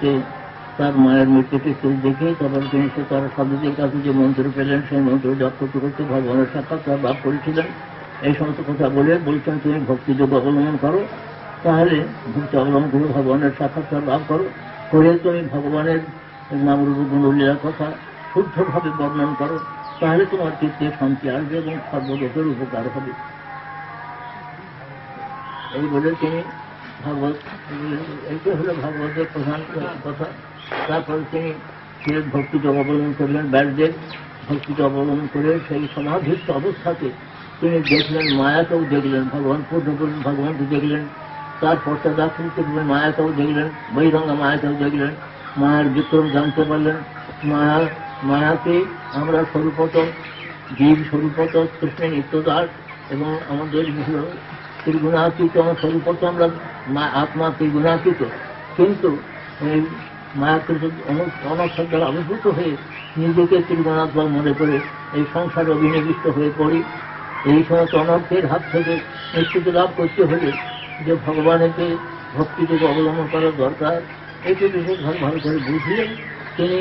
তার মায়ের মৃত্যুকে চোখ দেখে তারপরে তিনি তার সাধুদের কাছে যে মন্ত্র পেলেন সেই মন্ত্র জপ করতে করতে ভগবানের সাক্ষাৎকার লাভ করেছিলেন। এই সমস্ত কথা বলে বলছেন তুমি ভক্তিযোগ অবলম্বন করো, তাহলে ভক্তি অবলম্বন করে ভগবানের সাক্ষাৎকার লাভ করো, করে তুমি ভগবানের নামরূপ গুণলীলার কথা শুদ্ধভাবে বর্ণন করো, তাহলে তোমার চিত্তে শান্তি আসবে এবং সর্বলোকের উপকার হবে। এই বলে তিনি ভাগবত এইটা হলো ভাগবতের প্রধান কথা। তারপরে তিনি ভক্তিযোগ অবলম্বন করলেন, ব্যাসদেব ভক্তিযোগ অবলম্বন করে সেই সমাধিস্থ অবস্থাতে তিনি দেখলেন, মায়াকেও দেখলেন, ভগবান পূর্ণ করলেন, ভগবানকে দেখলেন, তার পশ্চাদাশ্রিত মায়াকেও দেখলেন, বৈরঙ্গা মায়াকেও দেখলেন, মায়ার বিক্রম জানতে পারলেন। মায়াকে আমরা স্বরূপত জীব, স্বরূপত কৃষ্ণের নিত্যদাস এবং আমাদের ত্রিগুণাতীত স্বরূপত আমরা আত্মা ত্রিগুণাতীত, কিন্তু এই মায়াকৃত অনর্থক দ্বারা আবির্ভূত হয়ে নিজেকে ত্রিগুণাত্মক মনে করে এই সংসারে অভিনিবিষ্ট হয়ে পড়ি। এই সমস্ত অনর্থের হাত থেকে নিশ্চিত লাভ করতে হলে যে ভগবানকে ভক্তিযোগ অবলম্বন করার দরকার, এইটি বিশেষভাবে ভালো করে বুঝিয়ে তিনি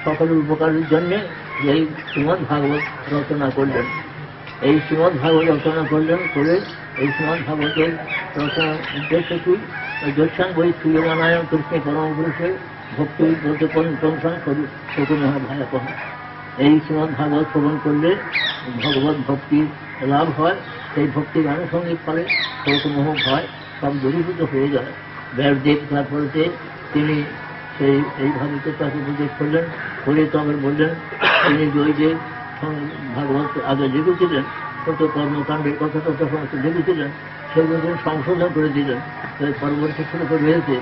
সকলের উপকারের জন্যে এই শ্রীমদ্ ভাগবত রচনা করলেন। এই শ্রীমদ্ ভাগবত রচনা করলেন, করে এই শ্রীমদ্ ভাগবতের রচনার উদ্দেশ্য কি? যশান বই সূর্যনারায়ণ কৃষ্ণ পরম পুরুষের ভক্তি পঞ্চান শত মহাভায়া কহ। এই শ্রীমদ্ ভাগবত শ্রবণ করলে ভগবত ভক্তি লাভ হয়। সেই ভক্তির আনুষঙ্গিক ফলে শত মোহ ভয় সব দূরীভূত হয়ে যায়। ব্যাসদেব তারপরেতে তিনি এইভাবে তাকে উপদেশ করলেন, করে তবে বললেন তিনি ওই যে ভাগবত আগে লিখেছিলেন, কত কর্মকাণ্ডের কথা তত সমস্ত লিখেছিলেন, সেগুলো তিনি সংশোধন করে দিলেন। পরবর্তী শ্লোকে রয়েছে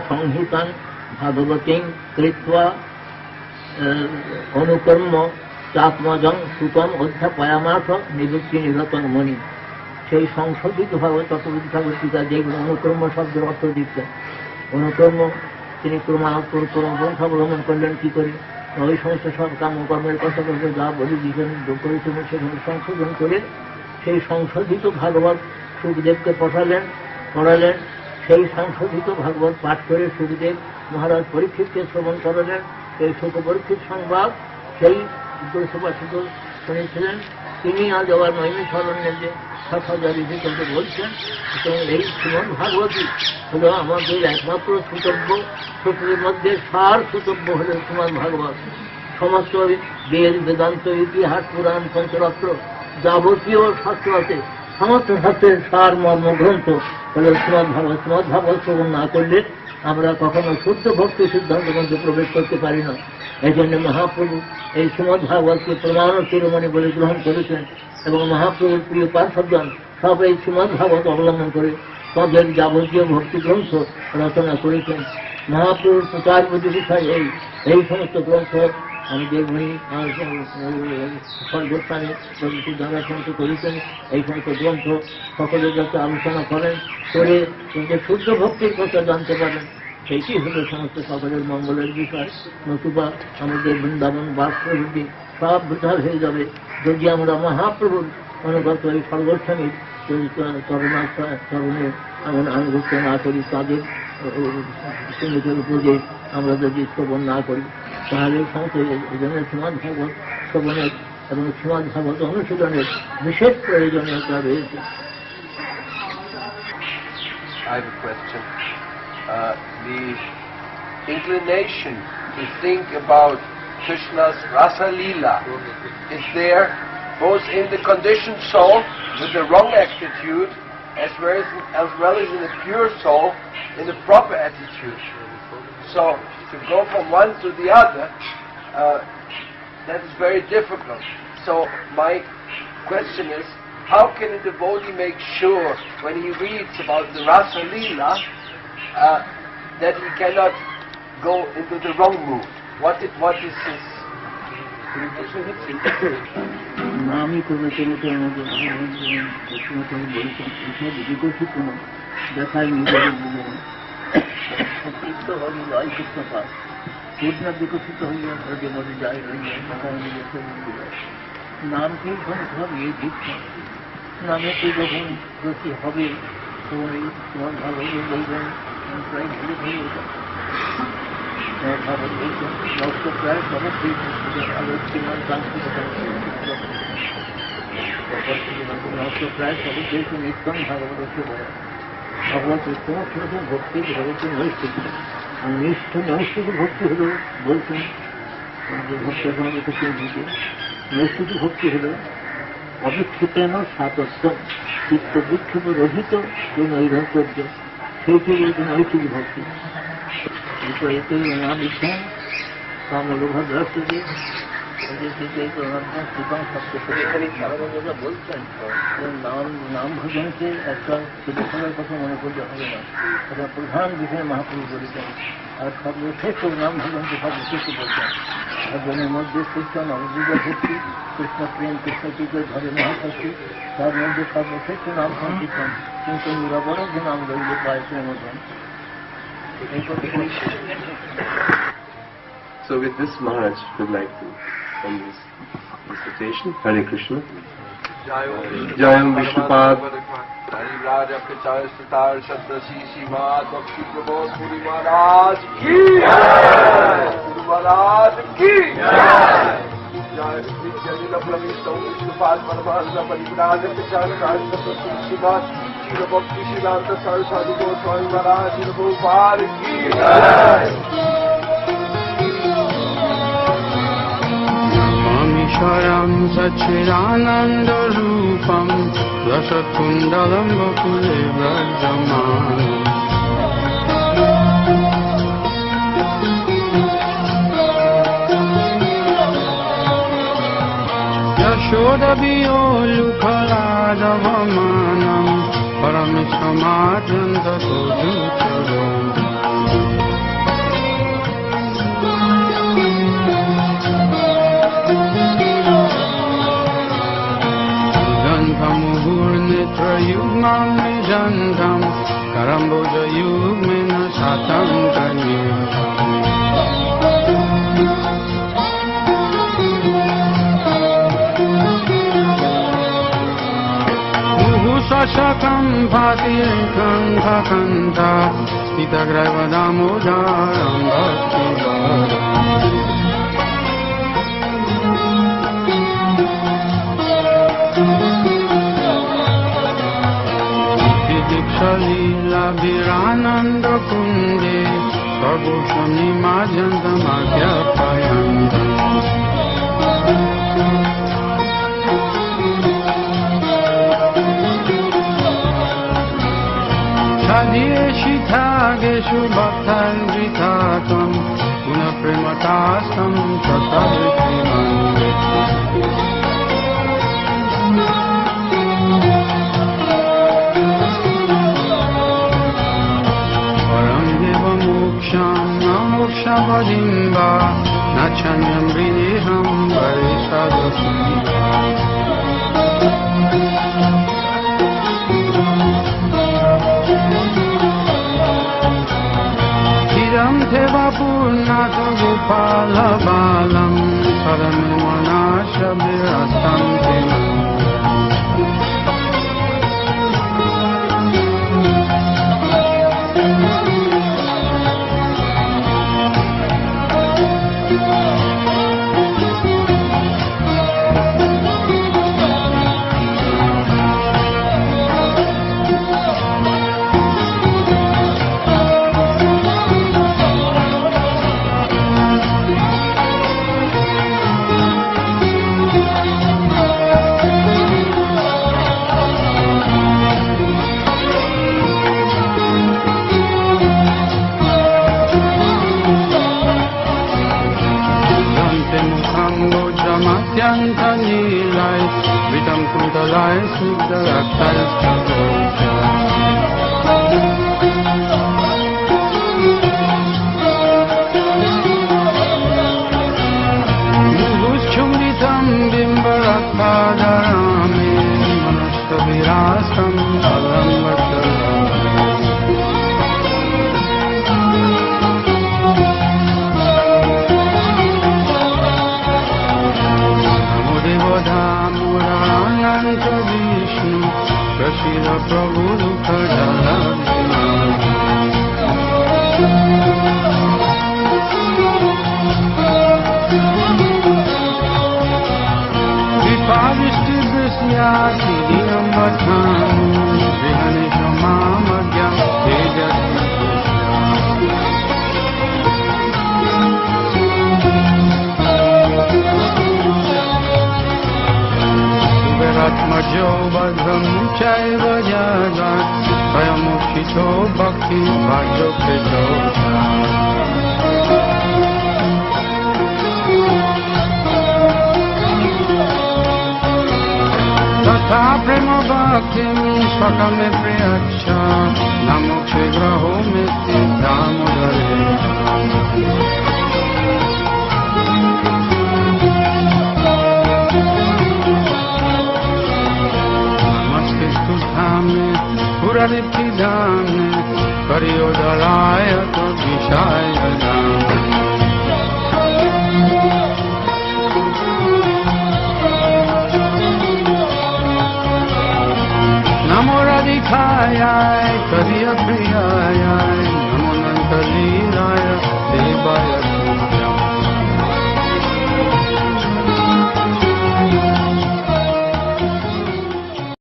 সংহিতান ভাগবতীং কৃত্বা অনুকর্ম চাত্মজং সুতম অধ্যাপয়ামাস নিযুক্তি নিরতন মণি। সেই সংশোধিত ভাগবত চতুর্থ ভাগবত টিকা যেগুলো অনুকর্ম শব্দের অর্থ দিচ্ছেন, অনুকর্ম তিনি পন্থা অবলম্বন করলেন কি করে, ওই সমস্ত সব কর্মের কথা বলতে যা বলে দিয়েছেন করেছেন সেখানে সংশোধন করে সেই সংশোধিত ভাগবত সুখদেবকে পড়ালেন। সেই সংশোধিত ভাগবত পাঠ করে সুখদেব মহারাজ পরীক্ষিতকে শ্রবণ করালেন। এই ছোট পরীক্ষিত সংবাদ সেই উদ্দেশ্যবাসিত শুনেছিলেন। তিনি আজ আবার নৈমিষারণ্যে যে ৭,০০০ ইতিকল্পে বলছেন, এবং এই শ্রীমদ্ ভাগবতী হল আমাদের একমাত্র শ্রুতব্য, শ্রুতির মধ্যে সার শ্রুতব্য হল শ্রীমদ্ ভাগবত। সমস্ত বেদ বেদান্ত ইতিহাস পুরাণ পঞ্চরত্ন যাবতীয় শাস্ত্র আছে, সমস্ত শাস্ত্রের সার মর্ম গ্রন্থ হল শ্রীমদ্ ভাগবত। শ্রীমদ্ ভাগবত শ্রবণ না করলে আমরা কখনো শুদ্ধ ভক্তি সিদ্ধান্ত মধ্যে প্রবেশ করতে পারি না। এই জন্য মহাপ্রভু এই শ্রীমদ্ ভাগবতকে প্রমাণ শিরোমণি বলে গ্রহণ করেছেন, এবং মহাপ্রভুর প্রিয় পার্শ্বজন সব এই শ্রীমদ্ ভাগবত অবলম্বন করে তাদের যাবতীয় ভক্তি গ্রন্থ রচনা করেছেন। মহাপ্রভুর প্রচার বিষয় এই সমস্ত গ্রন্থ আমাদের উনি সর্বস্থানে প্রভৃতি জানাগ্রন্থ করেছেন। এই সমস্ত গ্রন্থ সকলের যাতে আলোচনা করেন, করে শুদ্ধ ভক্তির কথা জানতে পারেন, সেইটি হল সমস্ত সকলের মঙ্গলের বিষয়। নতুবা আমাদের বৃন্দাবন বাস প্রভৃতি সব বৃথা হয়ে যাবে যদি আমরা মহাপ্রভুর অনুগত এই সর্বস্থানীর চরণে এমন আনুগত্য না করি, তাদের সঙ্গীতের উপরে আমরা যদি শ্রবণ না করি, তাহলে সমস্ত এই জন্য শ্রীমদ্ ভাগবত শ্রবণের এবং শ্রীমদ্ ভাগবত অনুশীলনের বিশেষ প্রয়োজনীয়তা রয়েছে। I have a question. The inclination to think about Krishna's Rasa Leela is there both in the conditioned soul with the wrong attitude as well as in the pure soul in the proper attitude. So to go from one to the other, that is very difficult. So my question is, how can a devotee make sure when he reads about the Rasa Leela that he cannot go into the wrong mood? What is his? নামই কবিতা আমাদের বলছেন, এসব বিকশিত দেখায় নিজের জীবনে চিত্ত হরি লয় চিত্ত পায়, পূর্ণ বিকশিত হইয়া হৃদয় মধ্যে যায় রইয়া দেখায় নিজের নামকেই শুনতে হবে। এই দীক্ষা নামেতে যখন গতি হবে তখন এই তোমার ভালো বলবেন প্রায় ভুলে ভুলে ভাবত বলছেন নষ্ট প্রায় সবই আলোচনা নষ্ট প্রায় সবই যেহেতু নিত্যম ভাগবতকে বলে ভগবতের সমস্ত রকম ভক্তি ভগবতের নৈষ্ঠিক আর নৈষ্ঠিক ভক্তি হল বলছেন ভক্তের সঙ্গে থেকে দিকে নৈষ্ঠিক ভক্তি হল অবিক্ষেপেন সাতত্ব চিত্ত বিক্ষেপ রহিত যে নৈরাশ্চর্য, সেইটি বলছেন নৈষ্ঠিক ভক্তি। এতে নাম ইচ্ছা কামলোভাদ্রাষ্ট্রকে বলছেন নাম ভজনকে একটা ছোটখানার কথা মনে করলে হবে না, এটা প্রধান বিষয় মহাপুরুষ বলেছেন। আর সর্বশ্রেষ্ঠ নাম ভজনকে সর্বশ্রেষ্ঠ বলছেন। ভজনের মধ্যে শ্রেষ্ঠ নবযুগ ভক্তি, কৃষ্ণ প্রেম, কৃষ্ণ চিতের ধরে মহাশক্তি, তার মধ্যে সর্বশ্রেষ্ঠ নাম সংকীর্তন, কিন্তু নিরবরোধ নাম রইল পায় প্রেমধন। So with this, Maharaj would like to end this dissertation. Hare Krishna. Jayam Vishnupad. Hari Raja Pichaya Sitar Shadrasi Simad Bhakti Prabodh Puri Maharaj Ki Jai! Guru Maharaj Ki Jai! Shalila Pravishta Vishnupat Paramananda Parivrana Pachana Rajta Prasumsimat Shila Bhakti Shilanta Saraswati Goswami Maharaj Shila Prabhupada Ki Jai. Namamishwaram Satchidananda Rupam Rasakundalam Vakule Vrajamanam Yashodabiyolukhaladavamanam Paramishwamadhyanta Tojucharam Gandhamuhurnitra yugmam nijantam Karamboja yugmena satam kanyam Sashakam bhati kantha kantha Stitagraiva damodaram bhakti bharam Dikshalila virananda kunde Sarvoshamni majantam agyapayandam Shithāgeshu bhaktan vitatam Guna prematastam tatavritimam Param deva moksham namokshavadimba Nachanyam vrineham varisadasudha Devapurnato Gopala Balam Saramimana Shabirastam Devam Nilai, Vitam Kudalai, Sudaratai, Sadoja. Nubus Chumritam Bimbarakpadarami, Manastavirasam Alam Vataram. Ananta Vishnu Prasila Prabhu Dukha Jalavina Vipavishti Vrisyati Dinam Vatanu Vihanishamamadhyam Tejati Atmajo Badham Chaiva Jagat Swayamukshito Bhakti Bhajo Pechota Tatha Prema Bhaktim Swakame Priyacha Namokshe Graho Miti Damodare Puralipidane Kariyodalaya Vishaya Namo Radhikaya Kariya Priyaya Namo Nanta Leelaya Devaya